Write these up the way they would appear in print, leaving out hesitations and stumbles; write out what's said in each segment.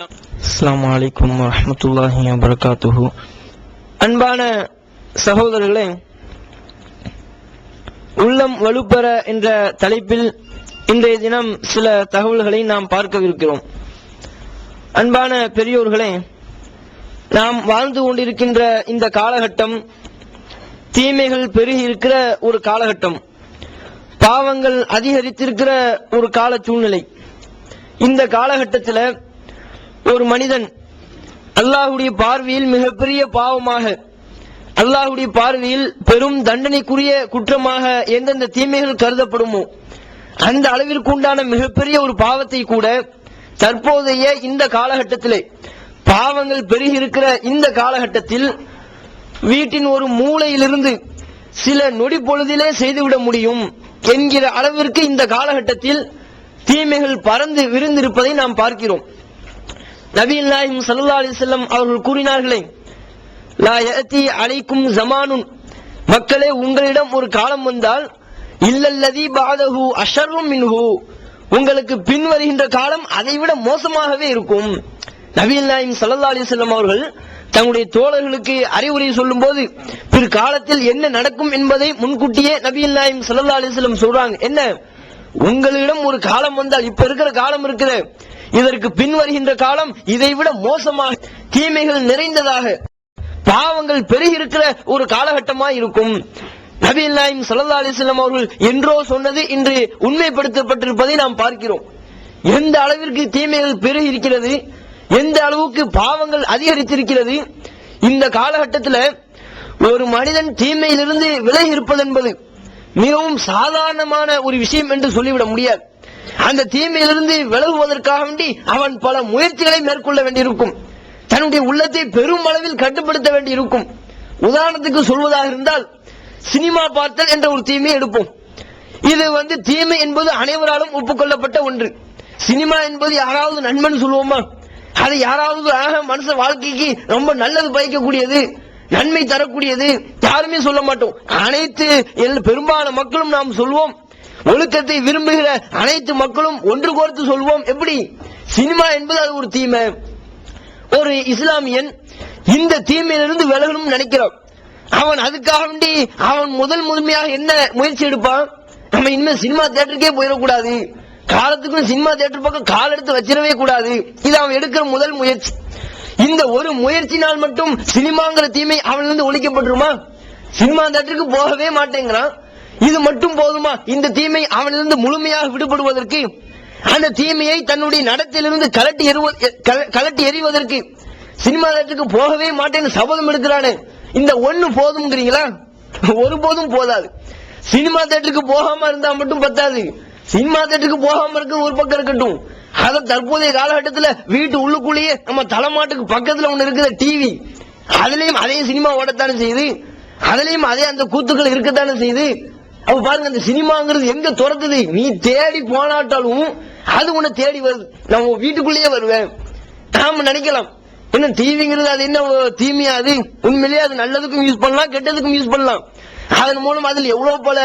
அஸ்ஸலாமு அலைக்கும் வரஹ்மத்துல்லாஹி வபரகாத்துஹு. அன்பான சகோதரர்களே, உள்ளம் வலுப்பெற என்ற தலைப்பில் இன்றைய தினம் சில தகவல்களை நாம் பார்க்கவிருக்கிறோம். அன்பான பெரியோர்களே, நாம் வாழ்ந்து கொண்டிருக்கின்ற இந்த காலகட்டம் தீமைகள் பெருகி இருக்கிற ஒரு காலகட்டம், பாவங்கள் அதிகரித்திருக்கிற ஒரு கால சூழ்நிலை. இந்த காலகட்டத்தில் ஒரு மனிதன் அல்லாஹ்வுடைய பார்வையில் மிகப்பெரிய பாவமாக, அல்லாஹ்வுடைய பார்வையில் பெரும் தண்டனைக்குரிய குற்றமாக எந்தெந்த தீமைகள் கருதப்படுமோ அந்த அளவிற்கு உண்டான மிகப்பெரிய ஒரு பாவத்தை கூட தற்போதைய இந்த காலகட்டத்திலே, பாவங்கள் பெருகி இருக்கிற இந்த காலகட்டத்தில் வீட்டின் ஒரு மூலையிலிருந்து சில நொடி பொழுதிலே செய்துவிட முடியும் என்கிற அளவிற்கு இந்த காலகட்டத்தில் தீமைகள் பறந்து விரிந்திருப்பதை நாம் பார்க்கிறோம். நபிகள் நாயகம் ஸல்லல்லாஹு அலைஹி வஸல்லம் அவர்கள் கூறினார்களே, லா யஅதி அலைக்கும் ஸமானுன், மக்களே உங்களிடம் ஒரு காலம் வந்தால் இல்லல்லதி பஅதஹு அஷர்ரும் மின்ஹு, உங்களுக்கு பின் வருகின்ற காலம் அதைவிட மோசமாகவே இருக்கும். நபிகள் நாயகம் ஸல்லல்லாஹு அலைஹி வஸல்லம் அவர்கள் தங்களுடைய தோழர்களுக்கு அறிவுரை சொல்லும் போது பிற்காலத்தில் என்ன நடக்கும் என்பதை முன்கூட்டியே நபிகள் நாயகம் ஸல்லல்லாஹு அலைஹி வஸல்லம் சொல்றாங்க. என்ன, உங்களிடம் ஒரு காலம் வந்தால், இப்ப இருக்கிற காலம் இருக்குது, இதற்கு பின் வருகின்ற காலம் இதைவிட மோசமாக தீமைகள் நிறைந்ததாக, பாவங்கள் பெருகி இருக்கிற ஒரு காலகட்டமாக இருக்கும். நபிகள் நாயகம் ஸல்லல்லாஹு அலைஹி வஸல்லம் அவர்கள் என்றோ சொன்னது இன்று உண்மைப்படுத்தப்பட்டிருப்பதை நாம் பார்க்கிறோம். எந்த அளவிற்கு தீமைகள் பெருகி இருக்கிறது, எந்த அளவுக்கு பாவங்கள் அதிகரித்திருக்கிறது. இந்த காலகட்டத்தில் ஒரு மனிதன் தீமையிலிருந்து விலகி இருப்பது என்பது மிகவும் சாதாரணமான ஒரு விஷயம் என்று சொல்லிவிட முடியாது. அந்த தீமையிலிருந்து விலகுவதற்காக வேண்டி அவன் பல முயற்சிகளை மேற்கொள்ள வேண்டியிருக்கும். தன்னுடைய உள்ளத்தை பெரும் அளவில் கட்டுப்படுத்த வேண்டியிருக்கும். உதாரணத்துக்கு சொல்வதாக இருந்தால், சினிமா பார்த்தல் என்ற ஒரு தீமையை எடுப்போம். இது தீமை என்பது அனைவராலும் ஒப்புக்கொள்ளப்பட்ட ஒன்று. சினிமா என்பது யாராவது நண்பன் சொல்லுவோமா? அது யாராவது மனுஷ வாழ்க்கைக்கு ரொம்ப நல்லது பயக்கக்கூடியது, நன்மை தரக்கூடியது யாருமே சொல்ல மாட்டோம். அனைத்து பெரும்பாலான மக்களும் நாம் சொல்வோம். ஒழுக்கத்தை விரும்புகிற அனைத்து மக்களும் ஒன்று கோர்த்து சொல்வோம். எப்படி? சினிமா என்பது அது ஒரு தீமை. ஒரு இஸ்லாமியன் இந்த தீமையிலிருந்து விலகணும் நினைக்கிறான். அவன் அதுக்காக வேண்டி அவன் முதன்மையாக என்ன முயற்சி எடுப்பான்? நம்ம இனிமேல் சினிமா தியேட்டருக்கே போயிடக்கூடாது, காலத்துக்கும் சினிமா தியேட்டர் பக்கம் கால் எடுத்து வச்சிடவே கூடாது. இது அவன் எடுக்கிற முதல் முயற்சி. இந்த ஒரு முயற்சினால் மட்டும் சினிமாங்கிற தீமை அவனிலிருந்து ஒழிக்கப்பட்டுருமா? சினிமா தியேட்டருக்கு போகவே மாட்டேங்கிறான், இது மட்டும் போதுமா இந்த தீமை அவனிலிருந்து முழுமையாக விடுபடுவதற்கு? அந்த தீமையை தன்னுடைய நடத்திலிருந்து கலட்டி எறிவதற்கு சினிமா தியேட்டருக்கு போகவே மாட்டேன்னு சபதம் எடுக்கிறானே, இந்த ஒண்ணு போதும்ங்கிறீங்களா? ஒருபோதும் போதாது. சினிமா தியேட்டருக்கு போகாம இருந்தா மட்டும் பத்தாது. சினிமா தியேட்டருக்கு போகாம இருக்க ஒரு பக்கம் இருக்கட்டும், அத தற்போதைய காலகட்டத்தில் வீட்டு உள்ளுக்குள்ளேயே நம்ம தலைமாட்டுக்கு பக்கத்துல ஒண்ணு இருக்குது டிவி, அதுலயும் அதே சினிமா ஓடத்தானே செய்யுது, அதுலயும் அதே அந்த கூத்துக்கள் இருக்கத்தானே செய்யுது. அப்ப பாருங்க, அந்த சினிமாங்கிறது எங்க துரத்துது? நீ தேடி போனாட்டாலும் அது உன்னை தேடி வருது. நம்ம வீட்டுக்குள்ளேயே வருவேன். நாம நினைக்கலாம், என்ன டிவிங்கிறது அது என்ன தீமையா? அது உண்மையிலேயே அது நல்லதுக்கும் யூஸ் பண்ணலாம், கெட்டதுக்கும் யூஸ் பண்ணலாம். அதன் மூலம் அதில் எவ்வளவு பல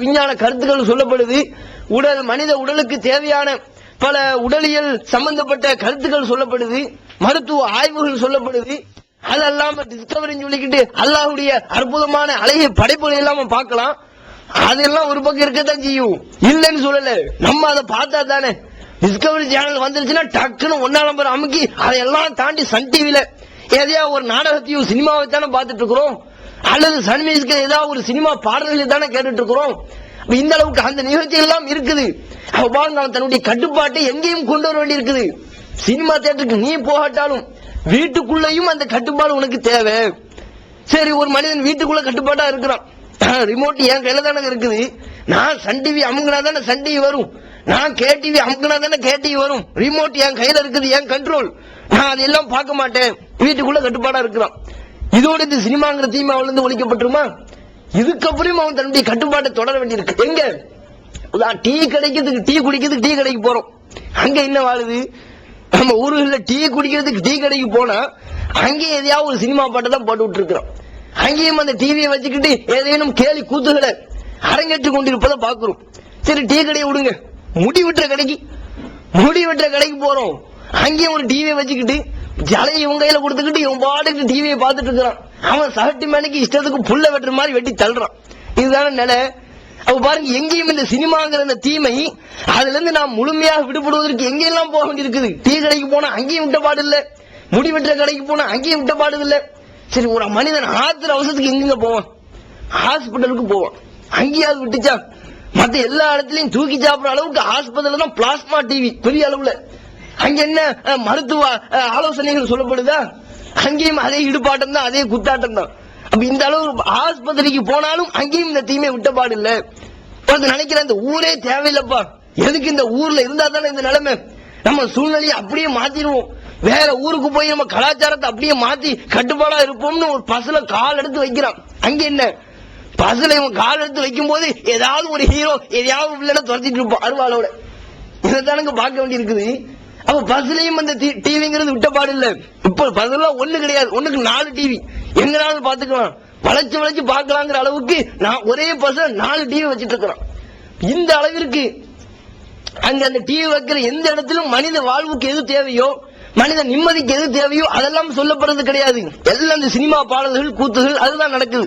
விஞ்ஞான கருத்துக்கள் சொல்லப்படுது. மனித உடலுக்கு தேவையான பல உடலியல் சம்பந்தப்பட்ட கருத்துக்கள் சொல்லப்படுது, மருத்துவ ஆய்வுகள் சொல்லப்படுது. அதெல்லாம் டிஸ்கவரின்னு சொல்லிக்கிட்டு அல்லாஹ்வுடைய அற்புதமான அழகிய படைப்புகளை எல்லாம் பார்க்கலாம். அதெல்லாம் ஒரு பக்கம் இருக்கத்தான் செய்யும், இல்லைன்னு சொல்லல. நம்ம அதை பார்த்தா தானே, டிஸ்கவரி சேனல் வந்துருச்சுன்னா டக்குன்னு 1 நம்பர் அமுக்கி அதையெல்லாம் தாண்டி சன் டிவில எதையா ஒரு நாடகத்தையும் சினிமாவை தானே பார்த்துட்டு இருக்கிறோம், அல்லது சன் மியூசிக் ஏதாவது ஒரு சினிமா பாடல்களை தானே கேட்டுட்டு இருக்கிறோம். இந்த அளவுக்கு அந்த நிகழ்ச்சிகள் எல்லாம் இருக்குது. அவன் தன்னுடைய கட்டுப்பாட்டை எங்கேயும் கொண்டு வர வேண்டி இருக்குது. சினிமா தியேட்டருக்கு நீ போகாட்டாலும் வீட்டுக்குள்ளேயும் அந்த கட்டுப்பாடு உனக்கு தேவை. சரி, ஒரு மனிதன் வீட்டுக்குள்ள கட்டுப்பாட்டா இருக்கிறான், ரிமோட் என் கையில தானே இருக்குது, நான் சன் டிவி அமுங்கினா தானே சன் டிவி வரும், நான் கே டிவி அமுங்கினா தானே கே டிவி வரும், ரிமோட் என் கையில இருக்குது, என் கண்ட்ரோல், நான் அதெல்லாம் பார்க்க மாட்டேன், வீட்டுக்குள்ள கட்டுப்பாடா இருக்கிறான். இதோட இந்த சினிமாங்கிற தீமை அவள் இருந்து ஒழிக்கப்பட்டுருமா? இதுக்கப்புறம் அவன் தன்னுடைய கட்டுப்பாட்டை தொடர வேண்டியிருக்கு. எங்க டீ கிடைக்கிறதுக்கு, டீ குடிக்கிறதுக்கு டீ கடைக்கு போறோம், அங்க என்ன வாழுது? நம்ம ஊர்களில் டீ குடிக்கிறதுக்கு டீ கடைக்கு போனா அங்கேயும் எதையாவது ஒரு சினிமா பாட்டை தான் போட்டு விட்டு இருக்கிறோம். அங்கேயும் அந்த டிவியை வச்சுக்கிட்டு ஏதேனும் கேலி கூத்துகளை அரங்கேற்றுக் கொண்டிருப்பதை பார்க்கிறோம். சரி, டீ கடையை விடுங்க, முடி வெட்டுற கடைக்கு போறோம், அங்கேயும் ஒரு டிவியை வச்சுக்கிட்டு ஜலையை இவங்க கையில கொடுத்துக்கிட்டு இவன் பாட்டுக்கு டிவியை பார்த்துட்டு இருக்கிறான். அவன் சகட்டி மேனைக்கு இஷ்டத்துக்கு புல்ல வெட்டுற மாதிரி வெட்டி தள்ளுறான். இதுதான நிலை. அப்ப பாருங்க, எங்கேயும் இந்த சினிமாங்கிற அந்த தீமை அதுல இருந்து நாம் முழுமையாக விடுபடுவதற்கு எங்கெல்லாம் போக வேண்டியிருக்குது. டீ கடைக்கு போனா அங்கேயும் விட்டப்பாடு இல்ல, முடி வெட்டுற கடைக்கு போனா அங்கேயும் விட்டப்பாடு இல்ல. சரி, ஒரு மனிதன் ஆத்திர அவசரத்துக்கு எங்க போவான்? ஹாஸ்பிட்டலுக்கு போவான், அங்கேயாவது விட்டுச்சா? மத்த எல்லா இடத்துலயும் தூக்கி சாப்பிடுற அளவுக்கு ஹாஸ்பிட்டல் தான் பிளாஸ்மா டிவி பெரிய அளவுல. அங்க என்ன மருத்துவ ஆலோசனைகள் சொல்லப்படுதா? அங்கேயும் அதே இடுபாட்டம் தான், அதே குத்தாட்டம் தான். அப்ப இந்த அளவு ஆஸ்பத்திரிக்கு போனாலும் அங்கேயும் இந்த தீமை விட்டப்பாடு இல்ல. நினைக்கிற இந்த ஊரே தேவையில்லப்பா, எதுக்கு இந்த ஊர்ல இருந்தா தானே இந்த நிலைமை? நம்ம சூழ்நிலையை அப்படியே மாத்திடுவோம், வேற ஊருக்கு போய் நம்ம கலாச்சாரத்தை அப்படியே மாத்தி கட்டுப்பாடா இருப்போம்னு ஒரு பஸ்ல கால் எடுத்து வைக்கிறான். அங்க என்ன பஸ்ல இவன் கால் எடுத்து வைக்கும் போது ஏதாவது ஒரு ஹீரோ எதையாவது உள்ள துரத்திட்டு இருப்போம் அருவாளோட. இதைத்தானுங்க பார்க்க வேண்டி இருக்குது. அப்ப பஸ்லயும் அந்த டிவிங்கிறது விட்டப்பாடு இல்ல. இப்ப பஸ்ல ஒண்ணு கிடையாது, ஒண்ணுக்கு 4 டிவி எங்கனாலும் பாத்துக்கலாம், வளைச்சு வளைச்சு பார்க்கலாங்கிற அளவுக்கு நான் ஒரே பஸ்ல 4 டிவி வச்சுட்டு இருக்கிறான். இந்த அளவிற்கு அங்க அந்த டிவி வைக்கிற எந்த இடத்திலும் மனித வாழ்வுக்கு எது தேவையோ, மனித நிம்மதிக்கு எது தேவையோ அதெல்லாம் சொல்லப்படுறது கிடையாது. எல்லாம் இந்த சினிமா பாடல்கள் கூத்துகள் அதுதான் நடக்குது.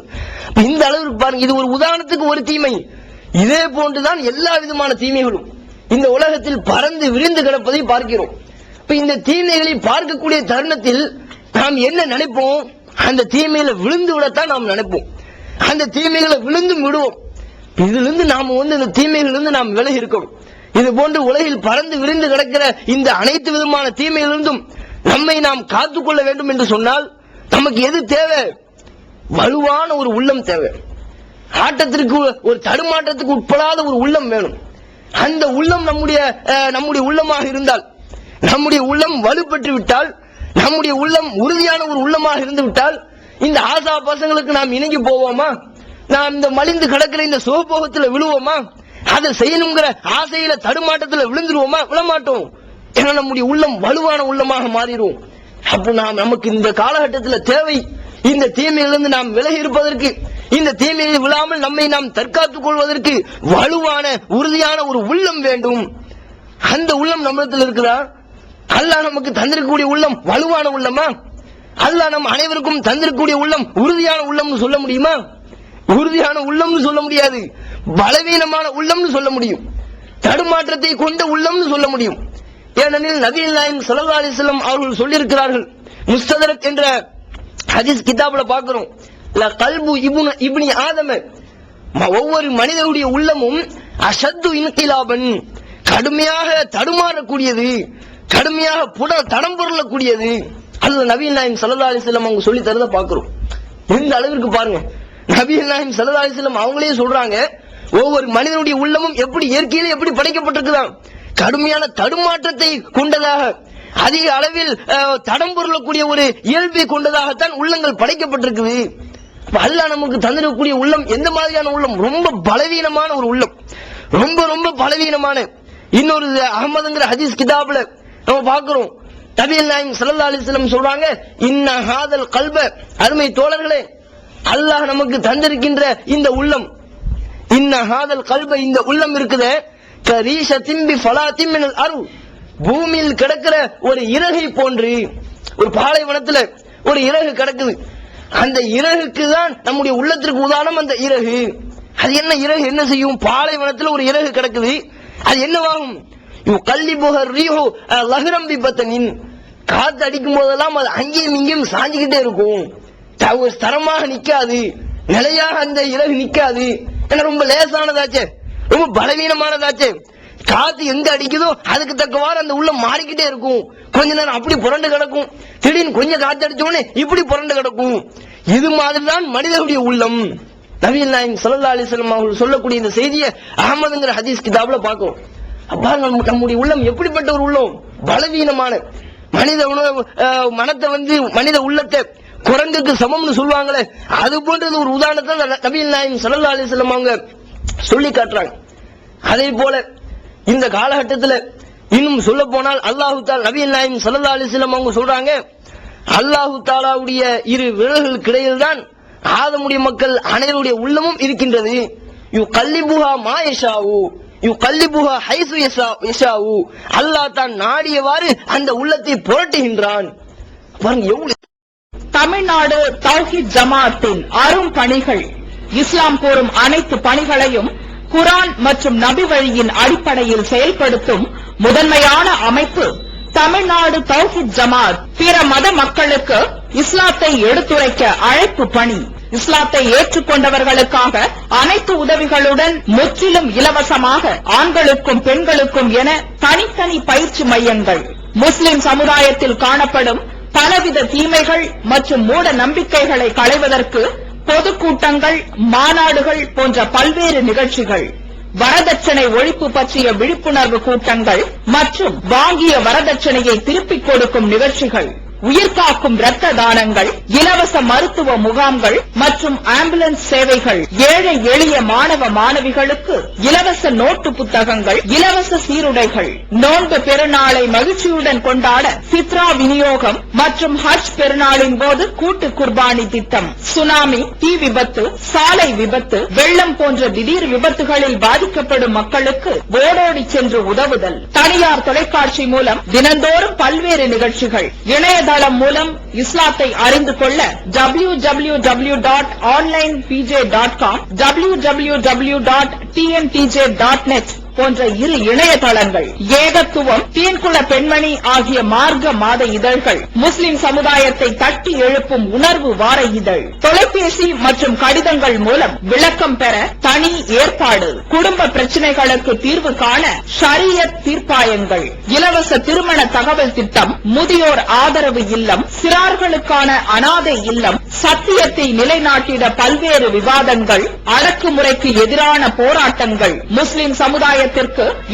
இந்த அளவுக்கு பாருங்க, இது ஒரு உதாரணத்துக்கு ஒரு தீமை. இதே போன்றுதான் எல்லா விதமான தீமைகளும் இந்த உலகத்தில் பறந்து விரிந்து கிடப்பதை பார்க்கிறோம். இந்த தீமைகளை பார்க்கக்கூடிய தருணத்தில் நாம் என்ன நினைப்போம்? அந்த தீமையில விழுந்து விடத்தான் நாம் நினைப்போம். அந்த தீமைகளை விழுந்தும் விடுவோம். இதிலிருந்து நாம் இந்த தீமைகளிலிருந்து நாம் விலகி இருக்கணும். இது போன்று உலகில் பறந்து விரிந்து கிடக்கிற இந்த அனைத்து விதமான தீமையிலிருந்தும் நம்மை நாம் காத்துக்கொள்ள வேண்டும் என்று சொன்னால் நமக்கு எது தேவை? வலுவான ஒரு உள்ளம் தேவை. ஆட்டத்திற்கு ஒரு தடுமாற்றத்துக்கு உட்படாத ஒரு உள்ளம் வேணும். அந்த உள்ளம் நம்முடைய உள்ளமாக இருந்தால், நம்முடைய உள்ளம் வலுப்பெற்று விட்டால், நம்முடைய உள்ளம் உறுதியான ஒரு உள்ளமாக இருந்து விட்டால், இந்த ஆசா பசங்களுக்கு நாம் இணங்கி போவோமா? நாம் இந்த மலிந்து கிடக்கிற இந்த சோபோகத்தில் விழுவோமா? அதை செய்யணுங்கிற ஆசையில தடுமாட்டத்தில் விழுந்துருவோமா? விழமாட்டோம். ஏன்னா நம்முடைய உள்ளம் வலுவான உள்ளமாக மாறிடுவோம். அப்போ நமக்கு இந்த காலகட்டத்தில் தேவை இந்த தீமையிலிருந்து நாம் விலகி இருப்பதற்கு, இந்த தீமையில் விழாமல் நம்மை நாம் தற்காத்துக் கொள்வதற்கு வலுவான உறுதியான ஒரு உள்ளம் வேண்டும். அந்த உள்ளம் நம்மிடத்தில் இருக்குதா? அல்லாஹ் நமக்கு தந்திருக்கக்கூடிய உள்ளம் வலுவான உள்ளமா? அல்லாஹ் நம் அனைவருக்கும் தந்திருக்கக்கூடிய உள்ளம் உறுதியான உள்ளம்னு சொல்ல முடியுமா? உறுதியான உள்ளம்னு சொல்ல முடியாது, பலவீனமான உள்ளம்னு சொல்ல முடியும், தடுமாற்றத்தை கொண்ட உள்ளம்னு சொல்ல முடியும். ஏனெனில் நபிகள் நாயகம் ஸல்லல்லாஹு அலைஹி வஸல்லம் அவர்கள் சொல்லியிருக்கிறார்கள். முஸ்ததரக் என்ற ஹதீஸ் கிதாபுல பார்க்கிறோம், கல்பு இப்னி ஆதம, ஒவ்வொரு மனிதனுடைய உள்ளமும் அஷத்து இன்கிலாபன், கடுமையாக தடுமாறக்கூடியது, கடுமையாக தடம் பொருளக்கூடியது. அது நபிகள் நாயகம் ஸல்லல்லாஹு அலைஹி வஸல்லம் அவங்க சொல்லி தரத பார்க்கிறோம். இந்த அளவிற்கு பாருங்க, நபிகள் நாயகம் ஸல்லல்லாஹு அலைஹி வஸல்லம் அவங்களே சொல்றாங்க, ஒவ்வொரு மனிதனுடைய உள்ளமும் எப்படி இயற்கையில எப்படி படைக்கப்பட்டிருக்குதான், கடுமையான தடுமாற்றத்தை கொண்டதாக, அதிக அளவில் தடம் பொருளக்கூடிய ஒரு இயல்பை கொண்டதாகத்தான் உள்ளங்கள் படைக்கப்பட்டிருக்குது. அல்லாஹ் நமக்கு தந்திரக்கூடிய உள்ளம் எந்த மாதிரியான உள்ளம்? ரொம்ப பலவீனமான ஒரு உள்ளம், ரொம்ப ரொம்ப பலவீனமான. இன்னொரு அஹ்மதுங்கிற ஹதீஸ் கிதாபுல நம்ம பார்க்கிறோம், நபிகள் நாயகம் ஸல்லல்லாஹு அலைஹி வஸல்லம் சொல்றாங்க, இன்ன ஹாதல் கல்ப, அருமை தோழர்களே, அல்லாஹ் நமக்கு தந்திருக்கின்ற இந்த உள்ளம், இன்ன ஹாதல் கல்ப, இந்த உள்ளம் இருக்குது, கரீஷத்தின் பி ஃபலாத்தின் மினல் அர்த், பூமியில் கிடக்கிற ஒரு இறகை போன்று. ஒரு பாலைவனத்துல ஒரு இறகு கிடக்குது, அந்த இறகுக்கு தான் நம்முடைய உள்ளத்திற்கு உதாரணம் அந்த இறகு. அது என்ன இறகு என்ன செய்யும்? பாலைவனத்துல ஒரு இறகு கிடக்குது, அது என்னவாகும்? காத்து அடிக்கும் போதெல்லாம் அது அங்கேயும் இங்கேயும் சாஞ்சிக்கிட்டே இருக்கும், தரமாக நிக்காது, நிலையாக அந்த இறகு நிக்காது. ரொம்ப லேசானதாச்சே, ரொம்ப பலவீனமானதாச்சே. காத்து எங்க அடிக்குதோ அதுக்கு தக்கவாறு அந்த உள்ள மாறிக்கிட்டே இருக்கும். கொஞ்ச நேரம் அப்படி புரண்டு கிடக்கும், திடீர்னு கொஞ்சம் காத்து அடிச்சோடனே இப்படி புரண்டு கிடக்கும். இது மாதிரிதான் மனிதனுடைய உள்ளம். நபிகள் நாயகம் ஸல்லல்லாஹு அலைஹி வஸல்லம் அவர்கள் சொல்லக்கூடிய இந்த செய்தியை அஹ்மதுங்கிற ஹதீஸ் கிதாபுல பார்க்கிறோம். நம்முடைய உள்ளம் எப்படிப்பட்ட ஒரு உள்ளம்? பலவீனமான மனித மனத்தை மனித உள்ளத்தை குரங்குக்கு சமம்னு சொல்லுவாங்களே, அது போன்றது ஒரு உதாரணத்தை நபிகள் நாயகம் ஸல்லல்லாஹு அலைஹி வஸல்லம் அவங்க சொல்லி காட்டுறாங்க. அதே போல இந்த காலகட்டத்தில் இன்னும் சொல்ல போனால் அல்லாஹு தஆலா, நபிகள் நாயகம் ஸல்லல்லாஹு அலைஹி வஸல்லம் அவங்க சொல்றாங்க, அல்லாஹு தஆலாவுடைய இரு விரல்களுக்கு இடையில் தான் ஆதமுடைய மக்கள் அனைவருடைய உள்ளமும் இருக்கின்றது. யுகல்லிபுஹா மா யஷாஉ, யுகல்லிபுஹா ஹைசு யஷாஉ, அல்லாஹ் தான் நாடியவாறு அந்த உள்ளத்தை புரட்டுகின்றான். பாருங்க எவ்வளவு. தமிழ்நாடு தௌஹீத் ஜமாஅத்தின் அரும் பணிகள். இஸ்லாம் கூறும் அனைத்து பணிகளையும் குர்ஆன் மற்றும் நபி வழியின் அடிப்படையில் செயல்படுத்தும் முதன்மையான அமைப்பு தமிழ்நாடு தௌஹீத் ஜமாஅத். பிற மத மக்களுக்கு இஸ்லாத்தை எடுத்துரைக்க அழைப்பு பணி. இஸ்லாத்தை ஏற்றுக்கொண்டவர்களுக்காக அனைத்து உதவிகளுடன் முற்றிலும் இலவசமாக ஆண்களுக்கும் பெண்களுக்கும் என தனித்தனி பயிற்சி மையங்கள். முஸ்லிம் சமுதாயத்தில் காணப்படும் பலவித தீமைகள் மற்றும் மூட நம்பிக்கைகளை களைவதற்கு பொதுக்கூட்டங்கள், மாநாடுகள் போன்ற பல்வேறு நிகழ்ச்சிகள், வரதட்சணை ஒழிப்பு பற்றிய விழிப்புணர்வு கூட்டங்கள் மற்றும் வாங்கிய வரதட்சணையை திருப்பிக் கொடுக்கும் நிகழ்ச்சிகள், உயிர்காக்கும் இரத்த தானங்கள், இலவச மருத்துவ முகாம்கள் மற்றும் ஆம்புலன்ஸ் சேவைகள், ஏழை எளிய மாணவ மாணவிகளுக்கு இலவச நோட்டு புத்தகங்கள், இலவச சீருடைகள், நோன்பு பெருநாளை மகிழ்ச்சியுடன் கொண்டாட ஃபித்ரா விநியோகம் மற்றும் ஹஜ் பெருநாளின் போது கூட்டு குர்பானி திட்டம், சுனாமி, தீ விபத்து, சாலை விபத்து, வெள்ளம் போன்ற திடீர் விபத்துகளில் பாதிக்கப்படும் மக்களுக்கு ஓடோடி சென்று உதவுதல், தனியார் தொலைக்காட்சி மூலம் தினந்தோறும் பல்வேறு நிகழ்ச்சிகள், இணையதளம் மூலம் இஸ்லாத்தை அறிந்து கொள்ள www.onlinepj.com, www.tntj.net போன்ற இரு இணையதளங்கள், ஏகத்துவம், தீன்குல பெண்மணி ஆகிய மார்க்க மாத இதழ்கள், முஸ்லிம் சமுதாயத்தை தட்டி எழுப்பும் உணர்வு வார இதழ், தொலைபேசி மற்றும் கடிதங்கள் மூலம் விளக்கம் பெற தனி ஏற்பாடு, குடும்ப பிரச்சினைகளுக்கு தீர்வு காண ஷரியத் தீர்ப்பாயங்கள், இலவச திருமண தகவல் திட்டம், முதியோர் ஆதரவு இல்லம், சிறார்களுக்கான அனாதை இல்லம், சத்தியத்தை நிலைநாட்டிட பல்வேறு விவாதங்கள், அடக்குமுறைக்கு எதிரான போராட்டங்கள், முஸ்லிம் சமுதாய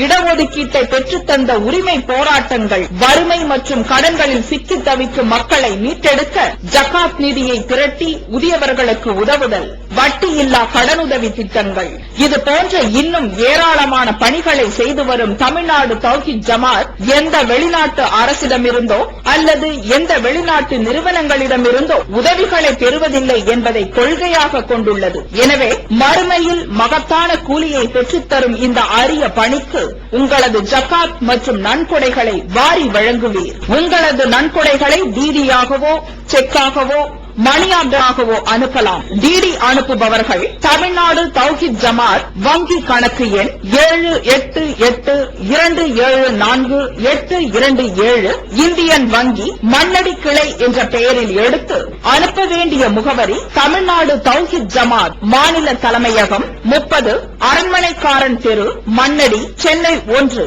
இடஒதுக்கீட்டை பெற்றுத்தந்த உரிமை போராட்டங்கள், வறுமை மற்றும் கடன்களில் சிக்கி தவிக்கும் மக்களை மீட்டெடுக்க ஜகாத் நிதியை திரட்டி உரியவர்களுக்கு உதவுதல், வட்டியில்லா கடனுதவி திட்டங்கள், இது போன்ற இன்னும் ஏராளமான பணிகளை செய்து வரும் தமிழ்நாடு தௌஹீத் ஜமாஅத் எந்த வெளிநாட்டு அரசிடமிருந்தோ அல்லது எந்த வெளிநாட்டு நிறுவனங்களிடமிருந்தோ உதவிகளை பெறுவதில்லை என்பதை கொள்கையாக கொண்டுள்ளது. எனவே மறுமையில் மகத்தான கூலியை பெற்றுத்தரும் இந்த அரிய பணிக்கு உங்களது ஜகாத் மற்றும் நன்கொடைகளை வாரி வழங்குவீர். உங்களது நன்கொடைகளை டிடியாகவோ செக்காகவோ மணி ஆர்டராகவோ அனுப்பலாம். டிடி அனுப்புபவர்கள் தமிழ்நாடு தௌஹீத் ஜமாஅத் வங்கி கணக்கு எண் 7882748827 இந்தியன் வங்கி மண்ணடி கிளை என்ற பெயரில் எடுத்து அனுப்ப வேண்டிய முகவரி தமிழ்நாடு தௌஹீத் ஜமாஅத் மாநில தலைமையகம் 30 அரண்மனைக்காரன் தெரு மண்ணடி சென்னை 1.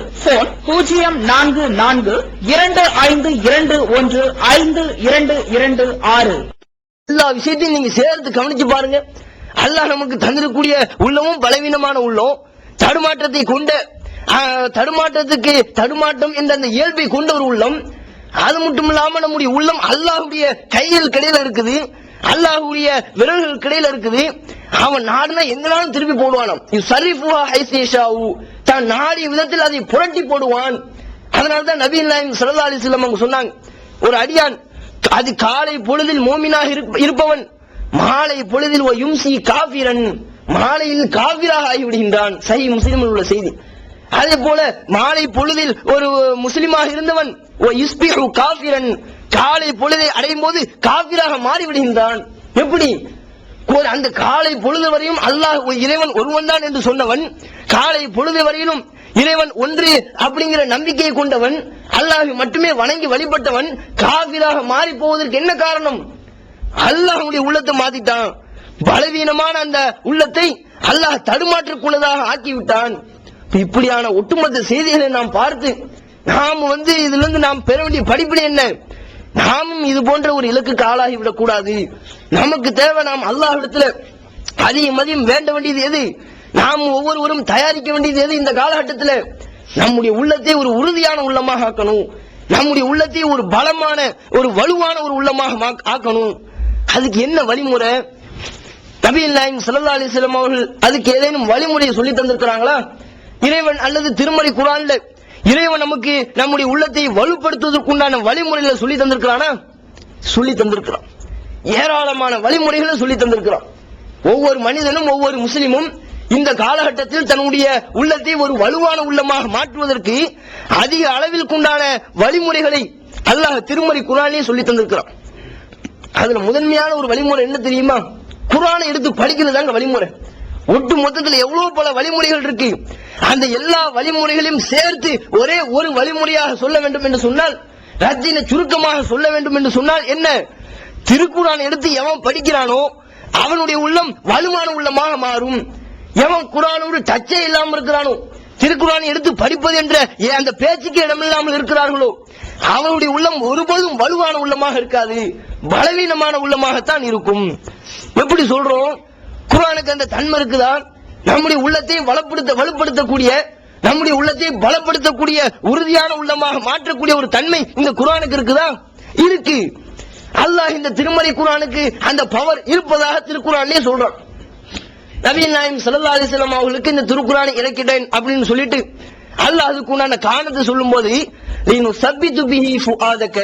போன் 044215215226. எல்லா விஷயத்தையும் நீங்க சேர்த்து கவனிச்சு பாருங்க. அல்லாஹ் நமக்கு தந்திருக்கூடிய உள்ளமும் பலவீனமான உள்ளம், தடுமாட்டம் என்ற அந்த இயல்பை கொண்ட ஒரு உள்ளம். அது மட்டும் இல்லாம நம்முடைய உள்ளம் அல்லாஹ்வுடைய கையில் கிடையில இருக்குது, அல்லாஹ்வுடைய விரல்கள் கிடையில இருக்குது. அவன் நாடுனா எங்கனாலும் திருப்பி போடுவானாம். தான் நாடிய விதத்தில் அதை புரட்டி போடுவான். அதனால்தான் நபிகள் நாயகம் ஸல்லல்லாஹு அலைஹி வஸல்லம் அவங்க சொன்னாங்க, ஒரு அடியான் அது காலை பொழுதில் மோமினாக இருப்பவன் மாலை பொழுதில் யும்சி காஃபிரன், மாலையில் காஃபிராக ஆகிவிடுகின்றான். சஹீஹ் முஸ்லிமில் உள்ள செய்தி. அதே போல மாலை பொழுதில் ஒரு முஸ்லிமாக இருந்தவன் யுஸ்பிஹு காஃபிரன், காலை பொழுதை அடையும் போது காஃபிராக மாறிவிடுகின்றான். எப்படி? அந்த காலை பொழுது வரையும் அல்லாஹ் இறைவன் ஒருவன் தான் என்று சொன்னவன், காலை பொழுது வரையிலும் இறைவன் ஒன்று அப்படிங்கிற நம்பிக்கையை கொண்டவன், அல்லாஹ்வை மட்டுமே வணங்கி வழிபட்டவன் காஃபிராக மாறி போவதற்கு என்ன காரணம்? அல்லாஹ்வுடைய உள்ளத்தை மாத்திட்டான். பலவீனமான அந்த உள்ளத்தை அல்லாஹ் தடுமாற்றக்குள்ளதாக ஆக்கிவிட்டான். இப்படியான ஒட்டுமொத்த செய்திகளை நாம் பார்த்து நாம் இதிலிருந்து நாம் பெற வேண்டிய படிப்பினை என்ன? நாமும் இது போன்ற ஒரு இலக்குக்கு ஆளாகிவிடக் கூடாது. நமக்கு தேவை நாம் அல்லாஹ்விடத்துல அதிகம் வேண்ட வேண்டியது எது? நாம் ஒவ்வொருவரும் தயாரிக்க வேண்டியது எது? இந்த காலகட்டத்தில் நம்முடைய உள்ளத்தை ஒரு உறுதியான உள்ளமாக ஆக்கணும். நம்முடைய உள்ளத்தை ஒரு பலமான ஒரு வலுவான ஒரு உள்ளமாக ஆக்கணும். அதுக்கு என்ன வழிமுறை? நபிகள் நாயகம் ஸல்லல்லாஹு அலைஹி வஸல்லம் அவர்கள் அதுக்கு ஏதேனும் வழிமுறையை சொல்லி தந்திருக்கிறாங்களா? இறைவன் அல்லது திருமறை குர்ஆன்ல இறைவன் நமக்கு நம்முடைய உள்ளத்தை வலுப்படுத்துவதற்குண்டான வழிமுறைகளை சொல்லி தந்திருக்கிறானா? சொல்லி தந்திருக்கிறான். ஏராளமான வழிமுறைகளை சொல்லி தந்திருக்கிறான். ஒவ்வொரு மனிதனும் ஒவ்வொரு முஸ்லிமும் இந்த காலகட்டத்தில் தன்னுடைய உள்ளத்தை ஒரு வலுவான உள்ளமாக மாற்றுவதற்கு அதிக அளவில் கொண்டான வழிமுறைகளை அல்லாஹ் திருமறை குர்ஆனிலே சொல்லி தந்திருக்கிறான். அதுல முதன்மையான ஒரு வழிமுறை என்ன தெரியுமா? குர்ஆனை எடுத்து படிக்கிறதாங்க வழிமுறை. ஒட்டு மொத்தத்தில் எவ்வளவு பல வழிமுறைகள் இருக்கு. அந்த எல்லா வழிமுறைகளையும் சேர்த்து ஒரே ஒரு வழிமுறையாக சொல்ல வேண்டும் என்று சொன்னால், ரத்தின சுருக்கமாக சொல்ல வேண்டும் என்று சொன்னால் என்ன? திருக்குர்ஆனை எடுத்து எவன் படிக்கிறானோ அவனுடைய உள்ளம் வலுவான உள்ளமாக மாறும். எவன் குர்ஆனோடு டச்சே இல்லாமல் இருக்கிறானோ, திருக்குர்ஆனை எடுத்து படிப்பது என்ற அந்த பேச்சுக்கு இடமில்லாமல் இருக்கிறார்களோ, அவனுடைய உள்ளம் ஒருபோதும் வலுவான உள்ளமாக இருக்காது, பலவீனமான உள்ளமாகத்தான் இருக்கும். எப்படி சொல்றோம்? குர்ஆனுக்கு அந்த தன்மை இருக்குதா? நம்முடைய உள்ளத்தை வலுப்படுத்தக்கூடிய, நம்முடைய உள்ளத்தை பலப்படுத்தக்கூடிய, உறுதியான உள்ளமாக மாற்றக்கூடிய ஒரு தன்மை இந்த குர்ஆனுக்கு இருக்குதா? இருக்கு. அல்லாஹ் இந்த திருமறை குர்ஆனுக்கு அந்த பவர் இருப்பதாக திருக்குர்ஆனிலே சொல்றான். நபிகள் நாயகம் ஸல்லல்லாஹு அலைஹி வஸல்லம் அவர்களுக்கு இந்த திருக்குர்ஆனை இறக்கிட்டேன் அப்படின்னு சொல்லிட்டு அல்லாஹ் அதுக்கு உண்டான காரணத்தை சொல்லும்போது, லினுஸப்பிது பிஹி ஃபுஆதக,